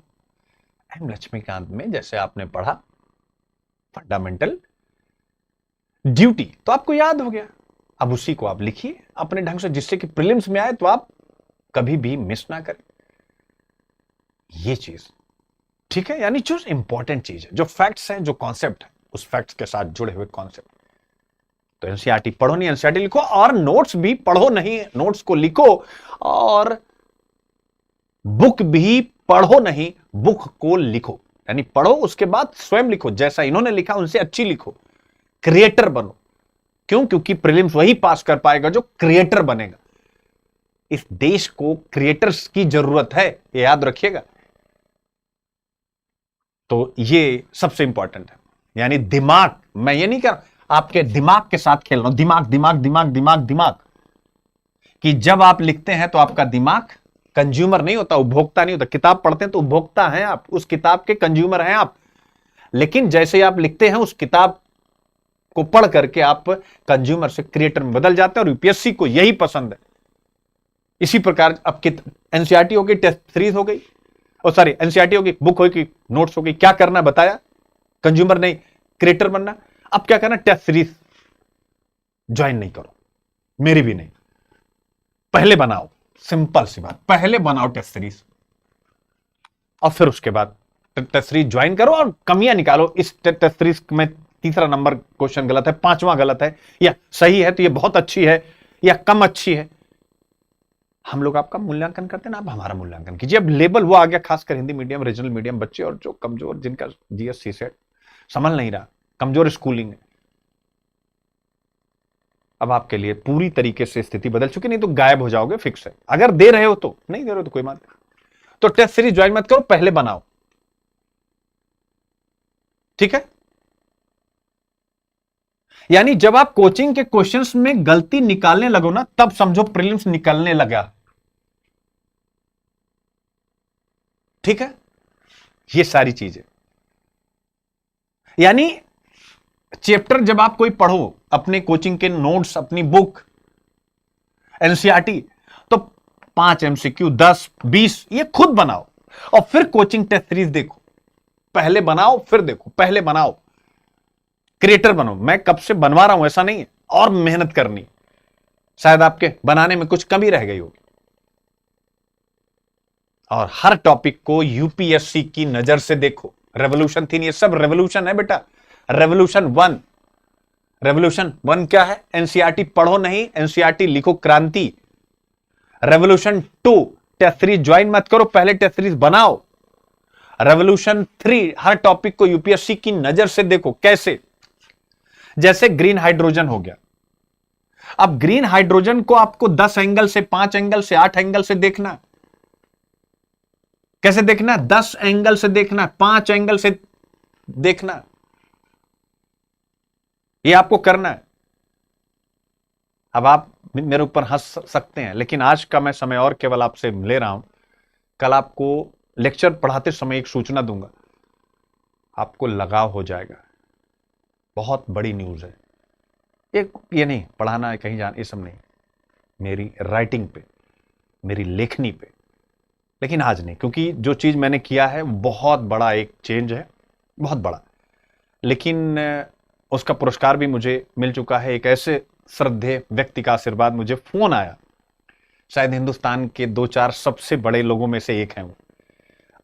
एम लक्ष्मीकांत में जैसे आपने पढ़ा फंडामेंटल ड्यूटी, तो आपको याद हो गया, अब उसी को आप लिखिए अपने ढंग से, जिससे कि प्रीलिम्स में आए तो आप कभी भी मिस ना करें ये चीज, ठीक है। यानी जो इंपॉर्टेंट चीज है, जो फैक्ट्स हैं, जो कॉन्सेप्ट है, उस फैक्ट्स के साथ जुड़े हुए कॉन्सेप्ट। तो एनसीईआरटी पढ़ो नहीं, एनसीईआरटी लिखो, और नोट्स भी पढ़ो नहीं, नोट्स को लिखो, और बुक भी पढ़ो नहीं, बुक को लिखो। यानी पढ़ो, उसके बाद स्वयं लिखो, जैसा इन्होंने लिखा उनसे अच्छी लिखो, क्रिएटर बनो। क्यों? क्योंकि प्रीलिम्स वही पास कर पाएगा जो क्रिएटर बनेगा। इस देश को क्रिएटर्स की जरूरत है, ये याद रखिएगा। तो ये सबसे इंपॉर्टेंट है। यानी दिमाग, मैं ये नहीं कर आपके दिमाग के साथ खेल रहा हूं, दिमाग दिमाग दिमाग दिमाग दिमाग, कि जब आप लिखते हैं तो आपका दिमाग कंज्यूमर नहीं होता, उपभोक्ता नहीं होता। किताब पढ़ते हैं तो उपभोक्ता हैं आप, उस किताब के कंज्यूमर हैं आप, लेकिन जैसे आप लिखते हैं उस किताब को पढ़ करके आप कंज्यूमर से क्रिएटर में बदल जाते हैं, और यूपीएससी को यही पसंद है। इसी प्रकार अब एनसीईआरटी हो गई, टेस्ट सीरीज हो गई, और सॉरी एनसीईआरटी हो गई, बुक हो गई, नोट्स हो गई, क्या करना बताया, कंज्यूमर नहीं क्रिएटर बनना। अब क्या करना, टेस्ट सीरीज ज्वाइन नहीं करो, मेरी भी नहीं, पहले बनाओ, सिंपल सी बात, पहले बनाओ टेस्ट सीरीज, और फिर उसके बाद टेस्ट सीरीज ज्वाइन करो और कमियां निकालो। इस टेस्ट सीरीज में 3रा नंबर क्वेश्चन गलत है, 5वां गलत है, या सही है तो ये बहुत अच्छी है या कम अच्छी है। हम लोग आपका मूल्यांकन करते हैं ना, आप हमारा मूल्यांकन कीजिए। अब लेवल वो आ गया, खासकर हिंदी मीडियम, रीजनल मीडियम बच्चे, और जो कमजोर, जिनका जीएससी सेट संभल नहीं रहा, कमजोर स्कूलिंग है, अब आपके लिए पूरी तरीके से स्थिति बदल चुकी, नहीं तो गायब हो जाओगे, फिक्स है। अगर दे रहे हो तो, नहीं दे रहे हो तो कोई बात नहीं। तो टेस्ट सीरीज ज्वाइन मत करो, पहले बनाओ, ठीक है। यानी जब आप कोचिंग के क्वेश्चंस में गलती निकालने लगो ना, तब समझो प्रीलिम्स निकलने लगा, ठीक है। ये सारी चीजें, यानी चैप्टर जब आप कोई पढ़ो, अपने कोचिंग के नोट्स, अपनी बुक, एनसीईआरटी, तो 5 एमसीक्यू, 10, 20 ये खुद बनाओ, और फिर कोचिंग टेस्ट सीरीज देखो। पहले बनाओ फिर देखो, पहले बनाओ, क्रिएटर बनो। मैं कब से बनवा रहा हूं, ऐसा नहीं है, और मेहनत करनी, शायद आपके बनाने में कुछ कमी रह गई होगी। और हर टॉपिक को यूपीएससी की नजर से देखो। रेवोल्यूशन 3, ये सब रेवोल्यूशन है बेटा। रेवोल्यूशन 1, रेवोल्यूशन 1 क्या है? एनसीईआरटी पढ़ो नहीं, एनसीईआरटी लिखो, क्रांति। रेवोल्यूशन 2, टेस्ट सीरीज ज्वाइन मत करो, पहले टेस्ट सीरीज बनाओ। रेवोल्यूशन 3, हर टॉपिक को यूपीएससी की नजर से देखो। कैसे? जैसे ग्रीन हाइड्रोजन हो गया, अब ग्रीन हाइड्रोजन को आपको 10 एंगल से, 5 एंगल से, 8 एंगल से देखना। कैसे देखना? 10 एंगल से देखना, 5 एंगल से देखना, ये आपको करना है। अब आप मेरे ऊपर हंस सकते हैं, लेकिन आज का मैं समय और केवल आपसे ले रहा हूं। कल आपको लेक्चर पढ़ाते समय एक सूचना दूंगा, आपको लगाव हो जाएगा। बहुत बड़ी न्यूज है ये नहीं पढ़ाना है, कहीं जाना, ये सब नहीं, मेरी राइटिंग पे मेरी लेखनी पे, लेकिन आज नहीं, क्योंकि जो चीज मैंने किया है बहुत बड़ा एक चेंज है, बहुत बड़ा। लेकिन उसका पुरस्कार भी मुझे मिल चुका है। एक ऐसे श्रद्धेय व्यक्ति का आशीर्वाद, मुझे फोन आया, शायद हिंदुस्तान के 2-4 सबसे बड़े लोगों में से एक हैं वो,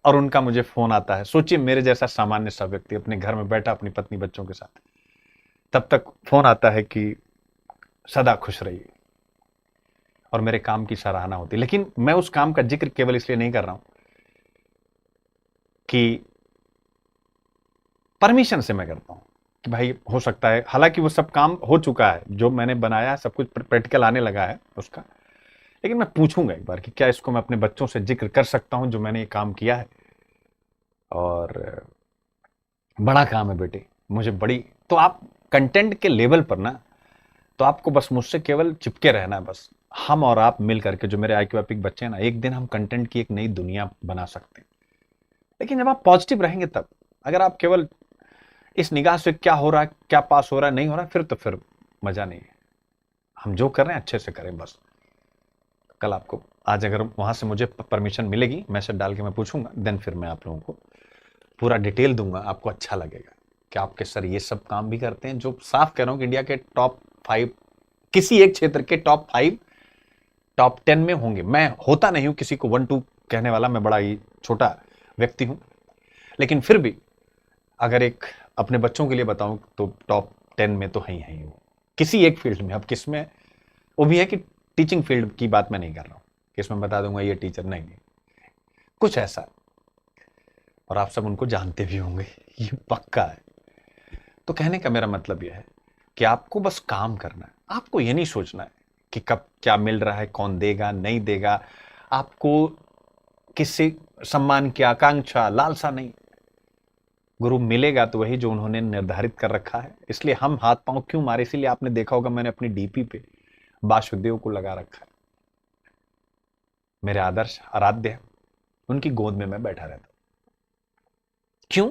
और उनका मुझे फोन आता है। सोचिए, मेरे जैसा सामान्य सा व्यक्ति अपने घर में बैठा अपनी पत्नी बच्चों के साथ, तब तक फोन आता है कि सदा खुश रहिए, और मेरे काम की सराहना होती है। लेकिन मैं उस काम का जिक्र केवल इसलिए नहीं कर रहा हूं कि परमिशन से मैं करता हूं कि भाई हो सकता है, हालांकि वो सब काम हो चुका है, जो मैंने बनाया है सब कुछ प्रैक्टिकल आने लगा है उसका, लेकिन मैं पूछूंगा एक बार कि क्या इसको मैं अपने बच्चों से जिक्र कर सकता हूं जो मैंने ये काम किया है। और बड़ा काम है बेटे, मुझे बड़ी, तो आप कंटेंट के लेवल पर ना, तो आपको बस मुझसे केवल चिपके रहना है। बस हम और आप मिल करके, जो मेरे IQ बच्चे हैं ना, एक दिन हम कंटेंट की एक नई दुनिया बना सकते हैं। लेकिन जब आप पॉजिटिव रहेंगे तब, अगर आप केवल इस निगाह से क्या हो रहा है, क्या पास हो रहा है, नहीं हो रहा, फिर मजा नहीं है। हम जो कर रहे हैं अच्छे से करें बस। कल आपको, आज अगर वहां से मुझे परमिशन मिलेगी, मैसेज डाल के मैं पूछूंगा, देन फिर मैं आप लोगों को पूरा डिटेल दूंगा। आपको अच्छा लगेगा कि आपके सर ये सब काम भी करते हैं, जो साफ कह रहा हूं कि इंडिया के टॉप 5, किसी एक क्षेत्र के टॉप 5, टॉप 10 में होंगे। मैं होता नहीं हूं किसी को 1-2 कहने वाला, मैं बड़ा ही छोटा व्यक्ति हूं, लेकिन फिर भी अगर एक अपने बच्चों के लिए बताऊं तो टॉप 10 में तो है ही वो, किसी एक फील्ड में। अब किसमें, वो भी है कि टीचिंग फील्ड की बात मैं नहीं कर रहा हूं कि इसमें बता दूंगा ये टीचर, नहीं, कुछ ऐसा, और आप सब उनको जानते भी होंगे, ये पक्का है। तो कहने का मेरा मतलब यह है कि आपको बस काम करना है। आपको ये नहीं सोचना है कि कब क्या मिल रहा है, कौन देगा नहीं देगा, आपको किसी सम्मान की आकांक्षा, लालसा नहीं। गुरु मिलेगा तो वही जो उन्होंने निर्धारित कर रखा है। इसलिए हम हाथ पांव क्यों मारे, इसीलिए आपने देखा होगा मैंने अपनी DP पे वासुदेव को लगा रखा है। मेरे आदर्श आराध्य है, उनकी गोद में मैं बैठा रहता हूं। क्यों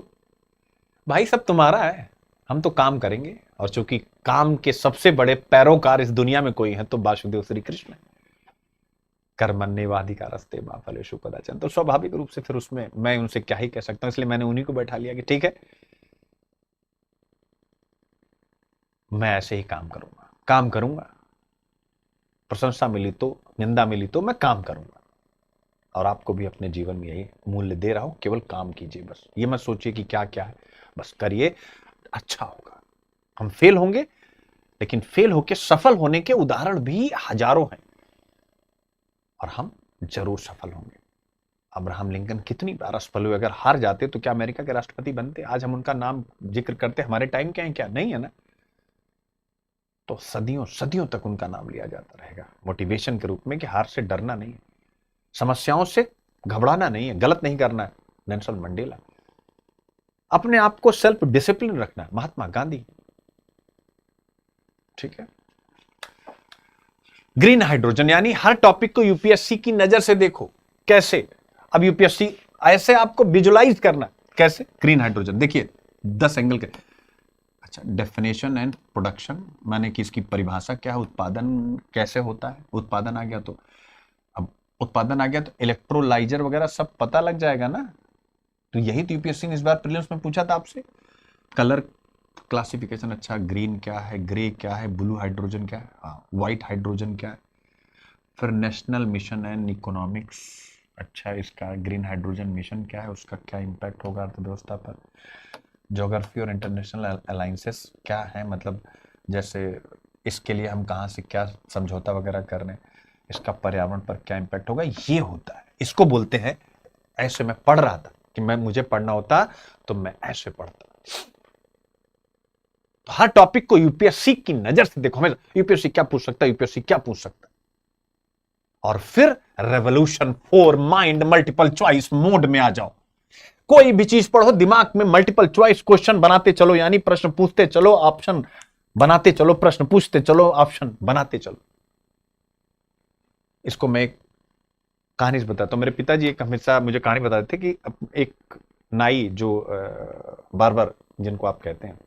भाई, सब तुम्हारा है, हम तो काम करेंगे। और चूंकि काम के सबसे बड़े पैरोकार इस दुनिया में कोई है तो वासुदेव श्री कृष्ण है। कर्मण्येवाधिकारस्ते मा फलेषु कदाचन। तो स्वाभाविक रूप से फिर उसमें मैं उनसे क्या ही कह सकता हूं, इसलिए मैंने उन्हीं को बैठा लिया कि ठीक है, मैं ऐसे ही काम करूंगा। प्रशंसा मिली तो, निंदा मिली तो, मैं काम करूंगा। और आपको भी अपने जीवन में यही मूल्य दे रहा हूं, केवल काम कीजिए बस। ये मत सोचिए कि क्या क्या है, बस करिए, अच्छा होगा। हम फेल होंगे, लेकिन फेल होके सफल होने के उदाहरण भी हजारों हैं, और हम जरूर सफल होंगे। अब्राहम लिंकन कितनी बार असफल हुए, अगर हार जाते तो क्या अमेरिका के राष्ट्रपति बनते? आज हम उनका नाम जिक्र करते, हमारे टाइम क्या है, क्या नहीं है ना, तो सदियों सदियों तक उनका नाम लिया जाता रहेगा मोटिवेशन के रूप में कि हार से डरना नहीं है, समस्याओं से घबराना नहीं है, गलत नहीं करना है। नेल्सन मंडेला, अपने आप को सेल्फ डिसिप्लिन रखना है, महात्मा गांधी। ठीक है, ग्रीन हाइड्रोजन, यानी हर टॉपिक को यूपीएससी की नजर से देखो। कैसे? अब यूपीएससी ऐसे आपको विजुलाइज करना, कैसे? ग्रीन हाइड्रोजन देखिए 10 एंगल के। अच्छा, डेफिनेशन एंड प्रोडक्शन, माने कि इसकी परिभाषा क्या है, उत्पादन कैसे होता है। उत्पादन आ गया तो, अब उत्पादन आ गया तो इलेक्ट्रोलाइजर वगैरह सब पता लग जाएगा ना। तो यही तो यूपीएससी ने इस बार प्रीलिम्स में पूछा था आपसे। कलर क्लासिफिकेशन, अच्छा ग्रीन क्या है, ग्रे क्या है, ब्लू हाइड्रोजन क्या है, हाँ व्हाइट हाइड्रोजन क्या है। फिर नेशनल मिशन एंड इकोनॉमिक्स, अच्छा इसका ग्रीन हाइड्रोजन मिशन क्या है, उसका क्या इम्पैक्ट होगा अर्थव्यवस्था पर। ज्योग्राफी और इंटरनेशनल अलायंसेस क्या है, मतलब जैसे इसके लिए हम कहाँ से क्या समझौता वगैरह कर रहे हैं, इसका पर्यावरण पर क्या इम्पैक्ट होगा, ये होता है। इसको बोलते हैं, ऐसे मैं पढ़ रहा था कि मैं, मुझे पढ़ना होता तो मैं ऐसे पढ़ता। तो हर टॉपिक को यूपीएससी की नजर से देखो, हमें यूपीएससी क्या पूछ सकता है, यूपीएससी क्या पूछ सकता है। और फिर revolution 4 mind multiple choice mode में आ जाओ। कोई भी चीज पढ़ो, दिमाग में मल्टीपल चॉइस क्वेश्चन बनाते चलो, यानी प्रश्न पूछते चलो, ऑप्शन बनाते चलो, प्रश्न पूछते चलो, ऑप्शन बनाते चलो। इसको मैं एक कहानी से बताता हूं। मेरे पिताजी एक हमेशा मुझे कहानी बताते थे कि एक नाई, जो बार्बर जिनको आप कहते हैं,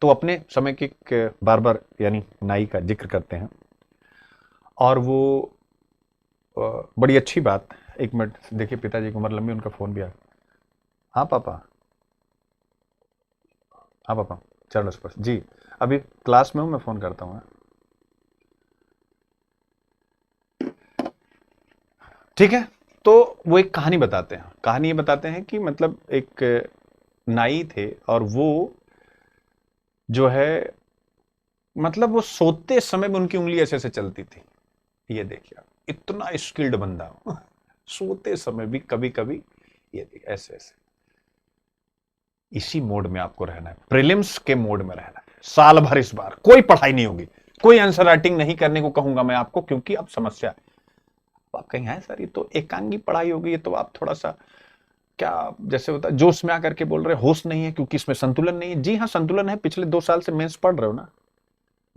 तो अपने समय के बार्बर यानी नाई का जिक्र करते हैं, और वो बड़ी अच्छी बात। एक मिनट देखिए, पिताजी की उम्र लंबी, उनका फोन भी आ। हाँ पापा, हाँ पापा, चरण स्पर्श जी। अभी क्लास में हूँ, मैं फोन करता हूँ। ठीक है। तो वो एक कहानी बताते हैं। कहानी ये बताते हैं कि मतलब एक नाई थे और वो जो है, मतलब वो सोते समय में उनकी उंगली ऐसे ऐसे चलती थी। ये देखिए आप, इतना स्किल्ड बंदा सोते समय भी कभी कभी ये देखिए ऐसे ऐसे। इसी मोड में आपको रहना है, प्रीलिम्स के मोड में रहना है। साल भर इस बार कोई पढ़ाई नहीं होगी, कोई आंसर राइटिंग नहीं करने को कहूंगा मैं आपको, क्योंकि अब समस्या है। आप कहेंगे है सर ये तो एकांगी पढ़ाई होगी, ये तो आप थोड़ा सा क्या जैसे होता है जोश में आकर के बोल रहे, होश नहीं है क्योंकि इसमें संतुलन नहीं है। जी हाँ संतुलन है, पिछले 2 साल से मेंस पढ़ रहे हो ना,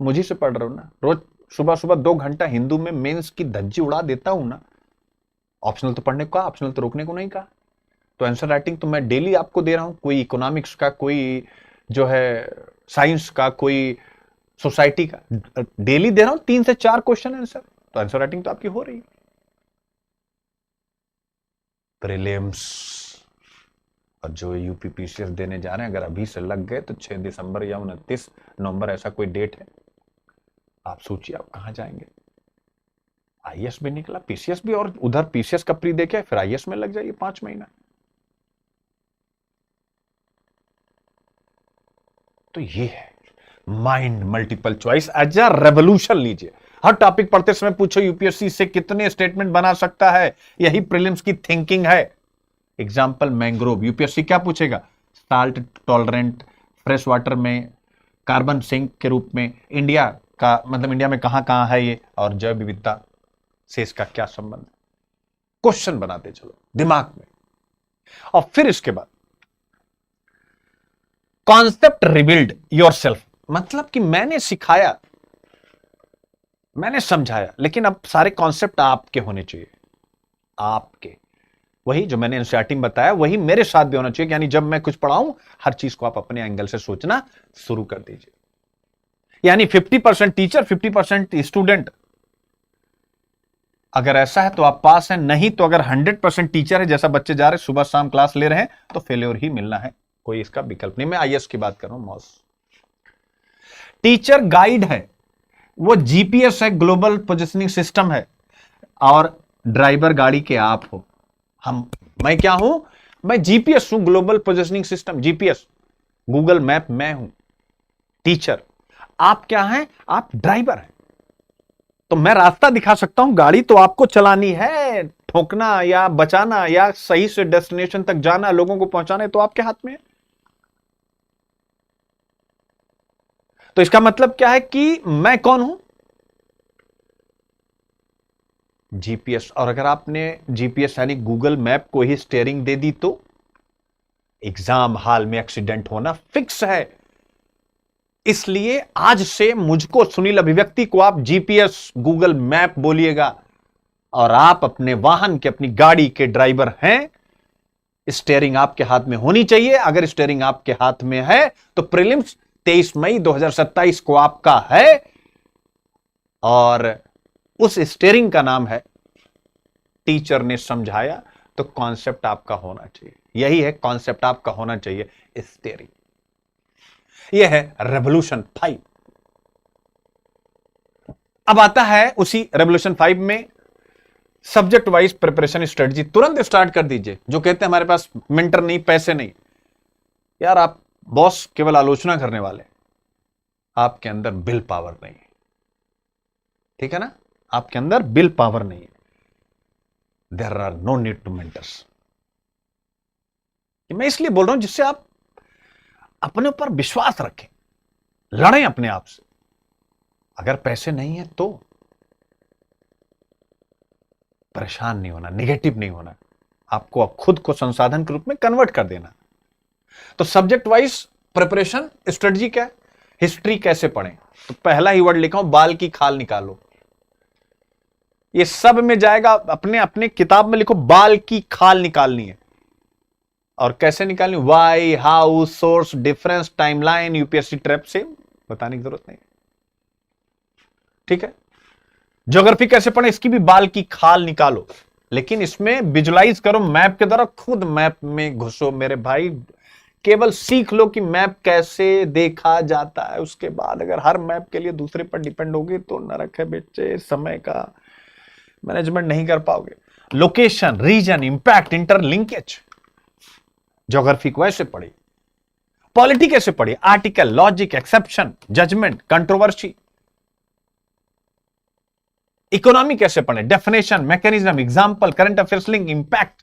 मुझे से पढ़ रहे हो ना, रोज सुबह सुबह 2 घंटा हिंदू में मेंस की धज्जी उड़ा देता हूं ना। ऑप्शनल तो पढ़ने को कहा, ऑप्शनल तो रोकने को नहीं कहा। तो आंसर राइटिंग तो मैं डेली आपको दे रहा हूं, कोई इकोनॉमिक्स का, कोई जो है साइंस का, कोई सोसाइटी का, डेली दे रहा हूं 3 से 4 क्वेश्चन आंसर। तो आंसर राइटिंग तो आपकी हो रही है। प्रीलिम्स और जो यूपीपीसीएस देने जा रहे हैं, अगर अभी से लग गए तो 6 दिसंबर या 29 नवंबर ऐसा कोई डेट है, आप सोचिए आप कहां जाएंगे। आईएएस भी निकला, पीसीएस भी, और उधर पीसीएस का प्री देके फिर आईएएस में लग जाइए 5 महीना। तो ये है mind multiple choice as a revolution लीजिए। हर टॉपिक पढ़ते समय पूछो यूपीएससी से कितने स्टेटमेंट बना सकता है, यही प्रीलिम्स की थिंकिंग है। एग्जाम्पल मैंग्रोव, यूपीएससी क्या पूछेगा, साल्ट टॉलरेंट फ्रेश वाटर में कार्बन सिंक के रूप में इंडिया का, मतलब इंडिया में कहां कहां है ये, और जैव विविधता से इसका क्या संबंध। क्वेश्चन बनाते चलो दिमाग में। और फिर इसके बाद कॉन्सेप्ट रिबिल्ड योरसेल्फ, मतलब कि मैंने सिखाया, मैंने समझाया, लेकिन अब सारे कॉन्सेप्ट आपके होने चाहिए। आपके वही जो मैंने एनसीईआरटी में बताया वही मेरे साथ भी होना चाहिए। यानी जब मैं कुछ पढ़ाऊं, हर चीज को आप अपने एंगल से सोचना शुरू कर दीजिए। यानी 50% टीचर 50% स्टूडेंट। अगर ऐसा है तो आप पास हैं, नहीं तो अगर 100% टीचर है, जैसा बच्चे जा रहे सुबह शाम क्लास ले रहे हैं, तो फेल्योर ही मिलना है, कोई इसका विकल्प नहीं। मैं आईएएस की बात कर रहा हूं मॉस। टीचर गाइड है, वो जीपीएस है, ग्लोबल पोजिशनिंग सिस्टम है, और ड्राइवर गाड़ी के आप हो। मैं क्या हूं, मैं जीपीएस हूं, global positioning system, GPS Google map मैं हूं। टीचर आप क्या हैं, आप ड्राइवर हैं। तो मैं रास्ता दिखा सकता हूं, गाड़ी तो आपको चलानी है, ठोकना या बचाना या सही से डेस्टिनेशन तक जाना, लोगों को पहुंचाना है, तो आपके हाथ में है। तो इसका मतलब क्या है कि मैं कौन हूं, जीपीएस। और अगर आपने जीपीएस यानी गूगल मैप को ही स्टीयरिंग दे दी तो एग्जाम हॉल में एक्सीडेंट होना फिक्स है। इसलिए आज से मुझको, सुनील अभिव्यक्ति को, आप जीपीएस गूगल मैप बोलिएगा, और आप अपने वाहन के, अपनी गाड़ी के ड्राइवर हैं। स्टीयरिंग आपके हाथ में होनी चाहिए। अगर स्टीयरिंग आपके हाथ में है तो प्रीलिम्स 23 मई 2027 को आपका है, और उस स्टीयरिंग का नाम है टीचर ने समझाया। तो कॉन्सेप्ट आपका होना चाहिए, यही है कॉन्सेप्ट आपका होना चाहिए, स्टीयरिंग। यह है रेवोल्यूशन 5। अब आता है उसी रेवोल्यूशन 5 में सब्जेक्ट वाइज प्रिपरेशन स्ट्रेटजी। तुरंत स्टार्ट कर दीजिए। जो कहते हैं हमारे पास मेंटर नहीं, पैसे नहीं, यार आप बॉस केवल आलोचना करने वाले, आपके अंदर बिल पावर नहीं है। ठीक है ना, आपके अंदर बिल पावर नहीं है। There are no need to mentors. मैं इसलिए बोल रहा हूं जिससे आप अपने ऊपर विश्वास रखें, लड़ें अपने आप से। अगर पैसे नहीं है तो परेशान नहीं होना, नेगेटिव नहीं होना, आपको खुद को संसाधन के रूप में कन्वर्ट कर देना। तो सब्जेक्ट वाइज प्रिपरेशन स्ट्रेटजी क्या है, हिस्ट्री कैसे पढ़ें। तो पहला ही वर्ड लिखा हूं, बाल की खाल निकालो। ये सब में जाएगा, अपने अपने किताब में लिखो, बाल की खाल निकालनी है। और कैसे निकालनी, why, how, source, difference, timeline, UPSC trap से बताने की जरूरत नहीं। ठीक है, ज्योग्राफी कैसे पढ़े, इसकी भी बाल की खाल निकालो, लेकिन इसमें विजुलाइज करो मैप के द्वारा, खुद मैप में घुसो मेरे भाई। केवल सीख लो कि मैप कैसे देखा जाता है, उसके बाद अगर हर मैप के लिए दूसरे पर डिपेंड होगी तो नरक है बच्चे, समय का मैनेजमेंट नहीं कर पाओगे। Location, reason, impact, interlinkage, geography को ऐसे पढ़ी। पॉलिटी कैसे पढ़ी, article, logic, exception, judgement, controversy. Economy कैसे पढ़े, definition, mechanism, example, current affairs, link, impact.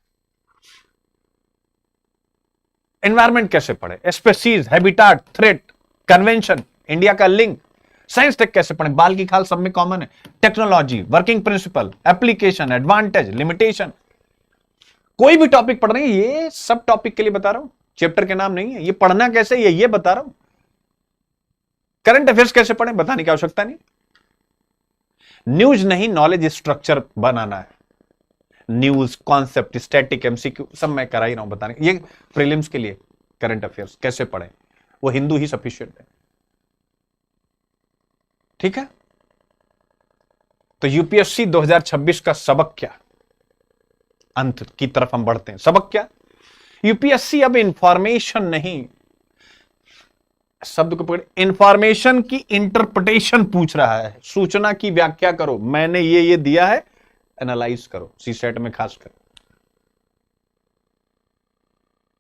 Environment कैसे पढ़े, species, habitat, threat, convention, India का लिंक। साइंस टेक कैसे पढ़े, बाल की खाल सब में कॉमन है। Technology, working principle, application, advantage, limitation. कोई भी टॉपिक पढ़ रहे हैं, ये सब टॉपिक के लिए बता रहा हूं, चैप्टर के नाम नहीं है। ये पढ़ना कैसे, ये बता रहा हूं। करंट अफेयर्स कैसे पढ़े, बताने की आवश्यकता नहीं। न्यूज नहीं, नॉलेज स्ट्रक्चर बनाना है। न्यूज, कॉन्सेप्ट, स्टैटिक, एमसीक्यू सब मैं करा ही रहा हूं बताने। ये प्रीलिम्स के लिए करंट अफेयर्स कैसे पढ़े, वो हिंदू ही सफिशिएंट है। ठीक है, तो यूपीएससी 2026 का सबक क्या, अंत की तरफ हम बढ़ते हैं। सबक क्या, यूपीएससी अब इंफॉर्मेशन नहीं, शब्द को पकड़, इंफॉर्मेशन की इंटरप्रिटेशन पूछ रहा है। सूचना की व्याख्या करो, मैंने ये दिया है, एनालाइज करो। सीसेट में खासकर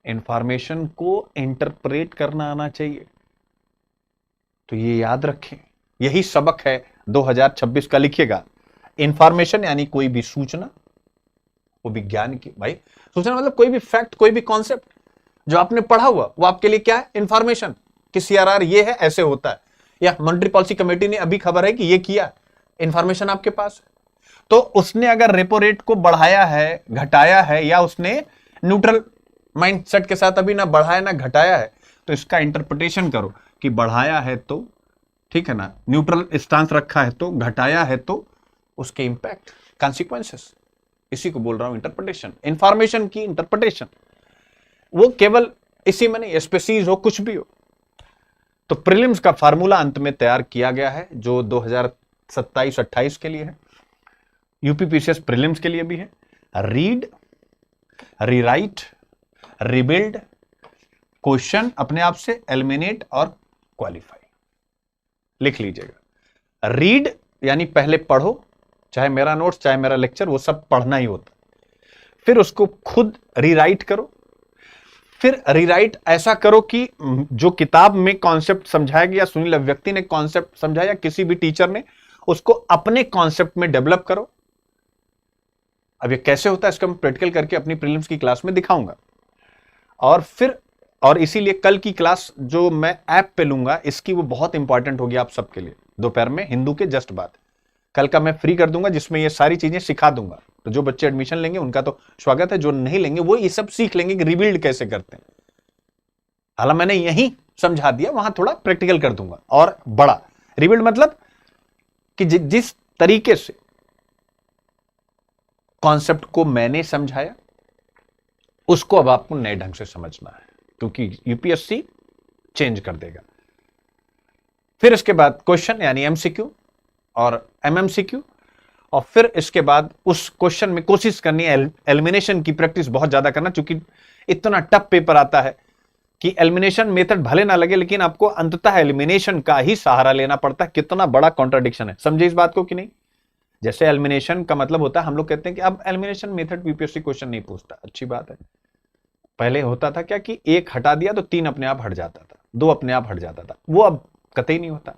इंफॉर्मेशन को इंटरप्रेट करना आना चाहिए, तो ये याद रखें, यही सबक है 2026 का। लिखिएगा, इंफॉर्मेशन यानी कोई भी सूचना, वो विज्ञान की भाई। सूचना मतलब कोई भी फैक्ट, कोई भी कॉन्सेप्ट जो आपने पढ़ा हुआ, वो आपके लिए क्या है, इंफॉर्मेशन। कि सीआरआर ये है, ऐसे होता है, या मॉनेटरी पॉलिसी कमेटी ने अभी खबर है कि ये किया, इंफॉर्मेशन आपके पास है। तो उसने अगर रेपो रेट को बढ़ाया है, घटाया है, या उसने न्यूट्रल माइंडसेट के साथ अभी ना बढ़ाया ना घटाया है, तो इसका इंटरप्रिटेशन करो कि बढ़ाया है तो ठीक है ना, न्यूट्रल स्टांस रखा है तो, घटाया है तो उसके इंपैक्ट, कॉन्सिक्वेंसेस, इसी को बोल रहा हूं इंटरप्रिटेशन। इंफॉर्मेशन की इंटरप्रिटेशन, वो केवल इसी में नहीं, स्पेसीज हो, कुछ भी हो। तो प्रीलिम्स का फार्मूला अंत में तैयार किया गया है, जो 2027-28 के लिए है, यूपीपीसीएस प्रीलिम्स के लिए भी है। रीड, रीराइट, रिबिल्ड, क्वेश्चन अपने आप से, एलिमिनेट और क्वालिफाई। लिख लीजिएगा, रीड यानी पहले पढ़ो, चाहे मेरा नोट्स, चाहे मेरा लेक्चर, वो सब पढ़ना ही होता। फिर उसको खुद रीराइट करो। फिर रीराइट ऐसा करो कि जो किताब में कॉन्सेप्ट समझाया गया, सुनील अभिव्यक्ति ने कॉन्सेप्ट समझाया, किसी भी टीचर ने, उसको अपने कॉन्सेप्ट में डेवलप करो। अब ये कैसे होता है, इसको मैं प्रैक्टिकल करके अपनी प्रीलिम्स की क्लास में दिखाऊंगा। और फिर, और इसीलिए कल की क्लास जो मैं ऐप पे लूंगा, इसकी वो बहुत इंपॉर्टेंट होगी आप सबके लिए। दोपहर में हिंदू के जस्ट बाद कल का मैं फ्री कर दूंगा, जिसमें ये सारी चीजें सिखा दूंगा। तो जो बच्चे एडमिशन लेंगे उनका तो स्वागत है, जो नहीं लेंगे वो ये सब सीख लेंगे कि रिबिल्ड कैसे करते हैं। हालांकि मैंने यही समझा दिया, वहां थोड़ा प्रैक्टिकल कर दूंगा। और बड़ा रिबिल्ड मतलब कि जिस तरीके से कॉन्सेप्ट को मैंने समझाया, उसको अब आपको नए ढंग से समझना है, क्योंकि यूपीएससी चेंज कर देगा। फिर इसके बाद क्वेश्चन यानी एमसीक्यू और एमएमसीक्यू, और फिर इसके बाद उस क्वेश्चन में कोशिश करनी है एलिमिनेशन की प्रैक्टिस बहुत ज्यादा करना, क्योंकि इतना टफ पेपर आता है कि एलिमिनेशन मेथड भले ना लगे, लेकिन आपको अंततः एलिमिनेशन का ही सहारा लेना पड़ता है। कितना बड़ा कॉन्ट्राडिक्शन है, समझे इस बात को कि नहीं। जैसे एलिमिनेशन का मतलब होता है, हम लोग कहते हैं कि अब एलिमिनेशन मेथड यूपीएससी क्वेश्चन नहीं पूछता, अच्छी बात है। पहले होता था क्या कि एक हटा दिया तो 3 अपने आप हट जाता था, 2 अपने आप हट जाता था, वो अब कतई नहीं होता।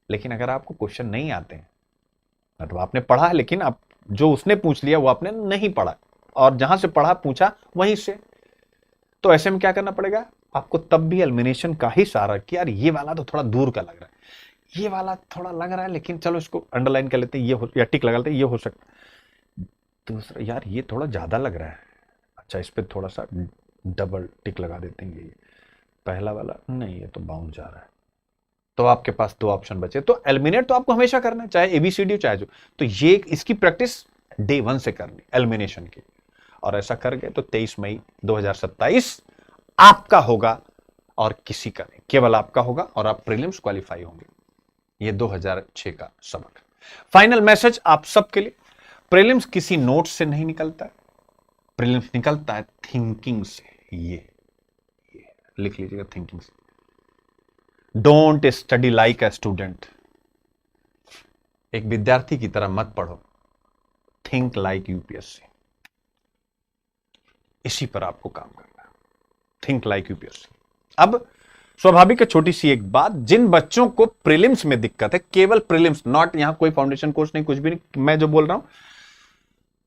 लेकिन अगर आपको क्वेश्चन नहीं आते हैं, मतलब आपने पढ़ा है लेकिन आप जो उसने पूछ लिया वो आपने नहीं पढ़ा, और जहां से पढ़ा पूछा वहीं से, तो ऐसे में क्या करना पड़ेगा आपको, तब भी एलिमिनेशन का ही सहारा कि यार ये वाला तो थोड़ा दूर का लग रहा है, ये वाला थोड़ा लग रहा है, लेकिन चलो इसको अंडरलाइन कर लेते हैं, ये हो, या टिक लगा लेते हैं, ये हो सकता है। दूसरा, यार ये थोड़ा ज्यादा लग रहा है, अच्छा इस पर थोड़ा सा डबल टिक लगा देते हैं। ये पहला वाला नहीं, ये तो बाउंड जा रहा है, तो आपके पास 2 ऑप्शन बचे। तो एलिमिनेट तो आपको हमेशा करना है, चाहे एबीसीडी चाहे जो। तो ये इसकी प्रैक्टिस डे 1 से करनी एलिमिनेशन की, और ऐसा कर गए तो 23 मई 2027 आपका होगा और किसी का नहीं, केवल आपका होगा, और आप प्रीलिम्स क्वालिफाई होंगे। ये 2006 का सबक। फाइनल मैसेज आप सबके लिए, प्रीलिम्स किसी नोट से नहीं निकलता है, प्रीलिम्स निकलता है थिंकिंग से। ये लिख लीजिएगा, थिंकिंग से। Don't study like a student, एक विद्यार्थी की तरह मत पढ़ो, थिंक लाइक यूपीएससी। इसी पर आपको काम करना है, थिंक लाइक यूपीएससी। अब स्वाभाविक है, छोटी सी एक बात, जिन बच्चों को प्रीलिम्स में दिक्कत है, केवल प्रीलिम्स, नॉट यहां कोई फाउंडेशन कोर्स नहीं, कुछ भी नहीं, मैं जो बोल रहा हूं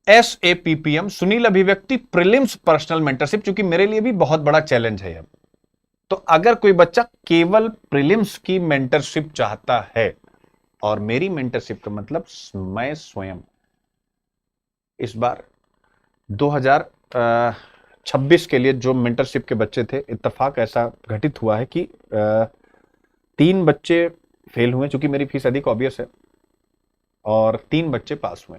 SAPPM, सुनील अभिव्यक्ति प्रीलिम्स पर्सनल मेंटरशिप, क्योंकि मेरे लिए भी बहुत बड़ा चैलेंज है अब। तो अगर कोई बच्चा केवल प्रीलिम्स की मेंटरशिप चाहता है, और मेरी मेंटरशिप का मतलब मैं स्वयं इस बार 2026 के लिए जो मेंटरशिप के बच्चे थे, इत्तेफाक ऐसा घटित हुआ है कि 3 बच्चे फेल हुए, चूंकि मेरी फीस अधिक ऑब्वियस है, और 3 बच्चे पास हुए,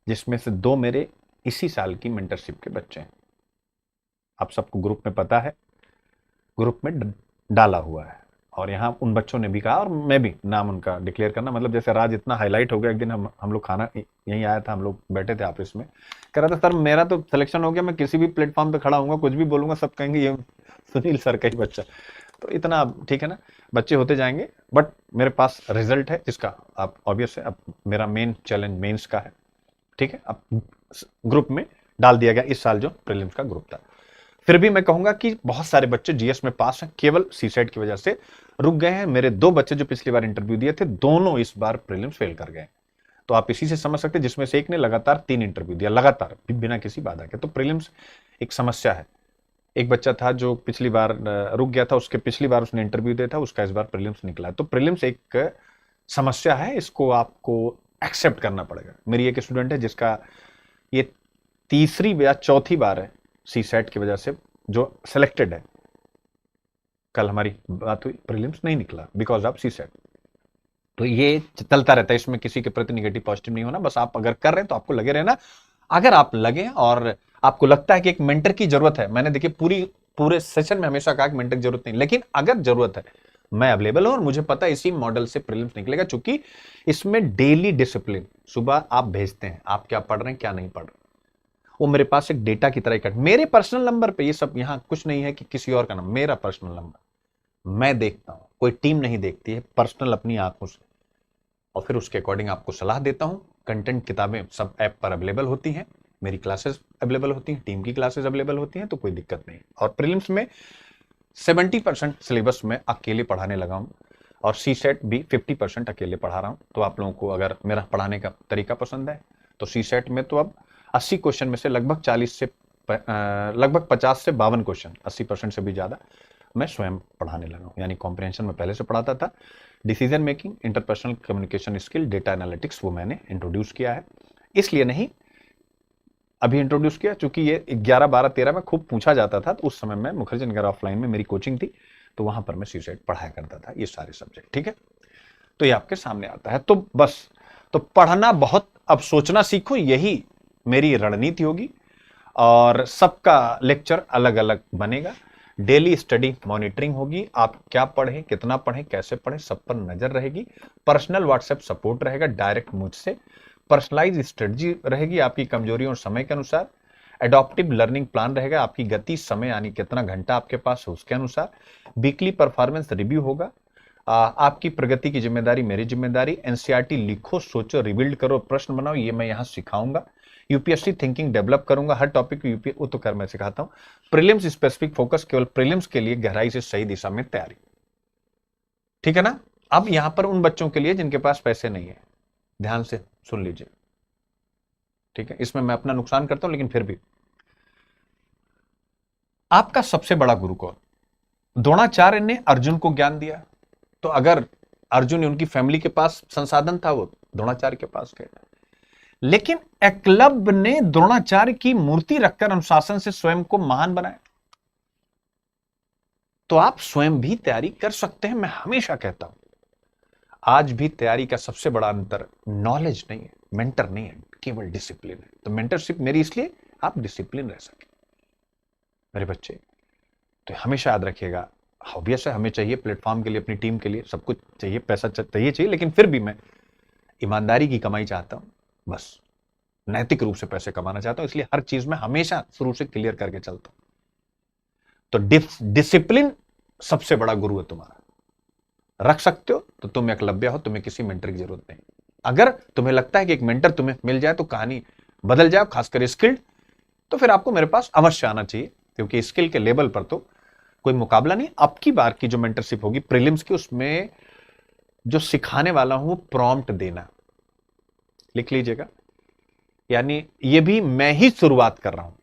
जिसमें से 2 मेरे इसी साल की मेंटरशिप के बच्चे हैं। आप सबको ग्रुप में पता है, ग्रुप में डाला हुआ है, और यहां उन बच्चों ने भी कहा, और मैं भी नाम उनका डिक्लेयर करना, मतलब जैसे राज इतना हाईलाइट हो गया, एक दिन हम लोग खाना यहीं आया था, हम लोग बैठे थे ऑफिस में, कह रहा था सर मेरा तो सिलेक्शन हो गया, मैं किसी भी प्लेटफॉर्म पे खड़ा हूँ, कुछ भी बोलूंगा सब कहेंगे ये सुनील सर का ही बच्चा। तो इतना ठीक है ना, बच्चे होते जाएंगे, बट मेरे पास रिजल्ट है जिसका आप ऑब्वियस है, अब मेरा मेन चैलेंज मेंस का है, ठीक है। अब ग्रुप में डाल दिया गया इस साल जो प्रीलिम्स का ग्रुप था। फिर भी मैं कहूंगा कि बहुत सारे बच्चे जीएस में पास हैं, केवल सीसेट की वजह से रुक गए हैं। मेरे 2 बच्चे जो पिछली बार इंटरव्यू दिए थे, दोनों इस बार प्रीलिम्स फेल कर गए। तो आप इसी से समझ सकते हैं, जिसमें से एक ने लगातार 3 इंटरव्यू दिया, लगातार बिना किसी बाधा के। तो प्रीलिम्स एक समस्या है। एक बच्चा था जो पिछली बार रुक गया था, उसके पिछली बार उसने इंटरव्यू दिया था, उसका इस बार प्रीलिम्स निकला है। तो प्रीलिम्स एक समस्या है, इसको आपको एक्सेप्ट करना पड़ेगा। मेरी एक स्टूडेंट है जिसका ये तीसरी या चौथी बार है सीसेट की वजह से जो सिलेक्टेड है। कल हमारी बात हुई, प्रीलिम्स नहीं निकला बिकॉज ऑफ सीसेट। तो ये चलता रहता है, इसमें किसी के प्रति निगेटिव पॉजिटिव नहीं होना, बस आप अगर कर रहे हैं तो आपको लगे रहना। अगर आप लगे और आपको लगता है कि एक मेंटर की जरूरत है, मैंने देखिए पूरे सेशन में हमेशा कहा कि मेंटर की जरूरत नहीं, लेकिन अगर जरूरत है मैं अवेलेबल हूं, और मुझे पता है इसी मॉडल से प्रीलिम्स निकलेगा, क्योंकि इसमें डेली डिसिप्लिन, सुबह आप भेजते हैं आप क्या पढ़ रहे हैं क्या नहीं पढ़ रहे, वो मेरे पास एक डेटा की तरह इकट्ठा, मेरे पर्सनल नंबर पे, ये सब यहां कुछ नहीं है कि किसी और का नाम, मेरा पर्सनल नंबर मैं देखता हूं, कोई टीम नहीं देखती है, पर्सनल अपनी आंखों से, और फिर उसके अकॉर्डिंग आपको सलाह देता हूं। कंटेंट किताबें सब ऐप पर अवेलेबल होती हैं, मेरी क्लासेस अवेलेबल होती हैं, टीम की क्लासेस अवेलेबल होती हैं, तो कोई दिक्कत नहीं। और प्रीलिम्स में 70% सिलेबस में अकेले पढ़ाने लगा हूं, और सीसेट भी 50% अकेले पढ़ा रहा हूं। तो आप लोगों को अगर मेरा पढ़ाने का तरीका पसंद है तो सीसेट में तो अब 80 क्वेश्चन में से लगभग 50 से 52 क्वेश्चन, 80% से भी ज्यादा मैं स्वयं पढ़ाने लगा हूं। यानी कॉम्प्रिहेंशन में पहले से पढ़ाता था, decision making, interpersonal communication skill, data analytics वो मैंने इंट्रोड्यूस किया है। इसलिए नहीं अभी इंट्रोड्यूस किया, चूंकि ये 11, 12, 13 में खूब पूछा जाता था, तो उस समय में मुखर्जी नगर ऑफलाइन में मेरी कोचिंग थी, तो वहां पर मैं सीसेट पढ़ाया करता था, ये सारे सब्जेक्ट, ठीक है। तो ये आपके सामने आता है। तो बस, तो पढ़ना बहुत, अब सोचना सीखो, यही मेरी रणनीति होगी, और सबका लेक्चर अलग अलग बनेगा। डेली स्टडी मॉनिटरिंग होगी, आप क्या पढ़ें, कितना पढ़ें, कैसे पढ़ें, सब पर नजर रहेगी। पर्सनल व्हाट्सएप सपोर्ट रहेगा डायरेक्ट मुझसे, पर्सनलाइज स्ट्रेटजी रहेगी आपकी कमजोरियों और समय के अनुसार, एडॉप्टिव लर्निंग प्लान रहेगा, आपकी गति, समय यानी कितना घंटा आपके पास है उसके अनुसार, वीकली परफॉर्मेंस रिव्यू होगा, आपकी प्रगति की जिम्मेदारी मेरी जिम्मेदारी, एनसीईआरटी लिखो, सोचो, रिबिल्ड करो, प्रश्न बनाओ, ये मैं यहां सिखाऊंगा। यूपीएससी थिंकिंग डेवलप करूंगा, हर टॉपिक को यूपी वो तो कर मैं सिखाता हूं। प्रीलिम्स स्पेसिफिक फोकस, केवल प्रीलिम्स के लिए गहराई से सही दिशा में तैयारी, ठीक है ना। अब यहां पर उन बच्चों के लिए जिनके पास पैसे नहीं है, ध्यान से सुन लीजिए, ठीक है। इसमें मैं अपना नुकसान करता हूं, लेकिन फिर भी आपका सबसे बड़ा गुरु कौन? द्रोणाचार्य ने अर्जुन को ज्ञान दिया, तो अगर अर्जुन ने, उनकी फैमिली के पास संसाधन था, वो द्रोणाचार्य के पास गए। लेकिन एकलव्य ने द्रोणाचार्य की मूर्ति रखकर अनुशासन से स्वयं को महान बनाया। तो आप स्वयं भी तैयारी कर सकते हैं। मैं हमेशा कहता हूं, आज भी तैयारी का सबसे बड़ा अंतर नॉलेज नहीं है, मेंटर नहीं है, केवल डिसिप्लिन है। तो मेंटरशिप मेरी इसलिए आप डिसिप्लिन रह सके मेरे बच्चे। तो हमेशा याद रखिएगा, ऑब्वियस है हमें चाहिए प्लेटफॉर्म के लिए, अपनी टीम के लिए सब कुछ चाहिए, पैसा चाहिए, लेकिन फिर भी मैं ईमानदारी की कमाई चाहता हूं, बस नैतिक रूप से पैसे कमाना चाहता हूं, इसलिए हर चीज में हमेशा शुरू से क्लियर करके चलता हूं। तो डिसिप्लिन सबसे बड़ा गुरु है तुम्हारा। रख सकते हो तो तुम एकलव्य हो, तुम्हें किसी मेंटर की जरूरत नहीं। अगर तुम्हें लगता है कि एक मेंटर तुम्हें मिल जाए तो कहानी बदल जाए, खासकर स्किल्ड, तो फिर आपको मेरे पास अवश्य आना चाहिए, क्योंकि स्किल के लेवल पर तो कोई मुकाबला नहीं। अब की बार की जो मेंटरशिप होगी प्रीलिम्स की, उसमें जो सिखाने वाला हूं वो प्रॉम्प्ट देना, लिख लीजिएगा। यानी ये भी मैं ही शुरुआत कर रहा हूं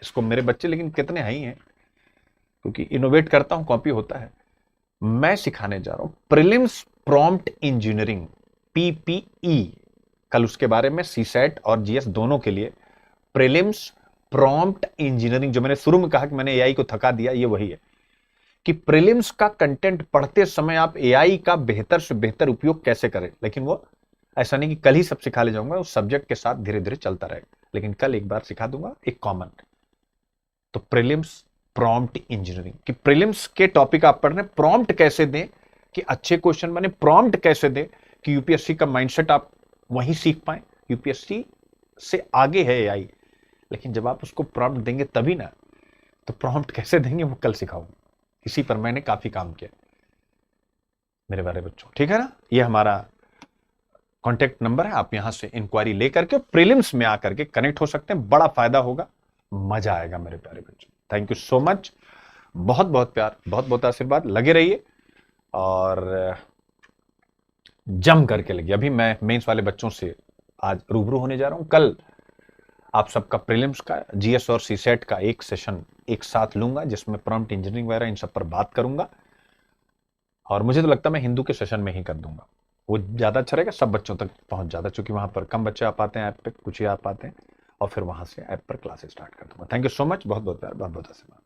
इसको, मेरे बच्चे लेकिन कितने ही हैं, क्योंकि इनोवेट करता हूं, कॉपी होता है। मैं सिखाने जा रहा हूं प्रीलिम्स प्रॉम्प्ट इंजीनियरिंग, PPE। कल उसके बारे में सीसेट और जीएस दोनों के लिए प्रीलिम्स प्रॉम्प्ट इंजीनियरिंग, जो मैंने शुरू में कहा कि मैंने एआई को थका दिया, ये वही है कि प्रीलिम्स का कंटेंट पढ़ते समय आप एआई का बेहतर से बेहतर उपयोग कैसे करें। लेकिन वो ऐसा नहीं कि कल ही सब सिखा ले जाऊंगा, उस सब्जेक्ट के साथ धीरे धीरे चलता रहेगा, लेकिन कल एक बार सिखा दूंगा एक कॉमन। तो प्रीलिम्स प्रॉम्प्ट इंजीनियरिंग कि प्रीलिम्स के टॉपिक आप पढ़ रहे हैं, प्रॉम्प्ट कैसे दें कि अच्छे क्वेश्चन बने, प्रॉम्प्ट कैसे दें कि यूपीएससी का माइंडसेट आप वहीं सीख पाए। यूपीएससी से आगे है एआई, लेकिन जब आप उसको प्रॉम्प्ट देंगे तभी ना, तो प्रॉम्प्ट कैसे देंगे वो कल सिखाऊंगा। इसी पर मैंने काफी काम किया मेरे बारे बच्चों, ठीक है ना। ये हमारा कॉन्टेक्ट नंबर है, आप यहां से इंक्वायरी लेकर के प्रीलिम्स में आकर के कनेक्ट हो सकते हैं, बड़ा फायदा होगा, मजा आएगा मेरे प्यारे बच्चों। थैंक यू सो मच, बहुत बहुत प्यार, बहुत बहुत आशीर्वाद, लगे रहिए और जम करके लगिए। अभी मैं मेंस वाले बच्चों से आज रूबरू होने जा रहा हूं, कल आप सबका प्रीलिम्स का, जीएस और सीसेट का एक सेशन एक साथ लूंगा, जिसमें प्रॉम्प्ट इंजीनियरिंग वगैरह इन सब पर बात करूंगा। और मुझे तो लगता है मैं हिंदू के सेशन में ही कर दूंगा, वो ज्यादा अच्छा रहेगा, सब बच्चों तक पहुंच जाता, क्योंकि वहां पर कम बच्चे आ पाते हैं ऐप पे, कुछ ही आ पाते हैं, और फिर वहां से ऐप पर क्लासेस स्टार्ट कर दूंगा। थैंक यू सो मच, बहुत बहुत प्यार, बहुत बहुत आशीर्वाद।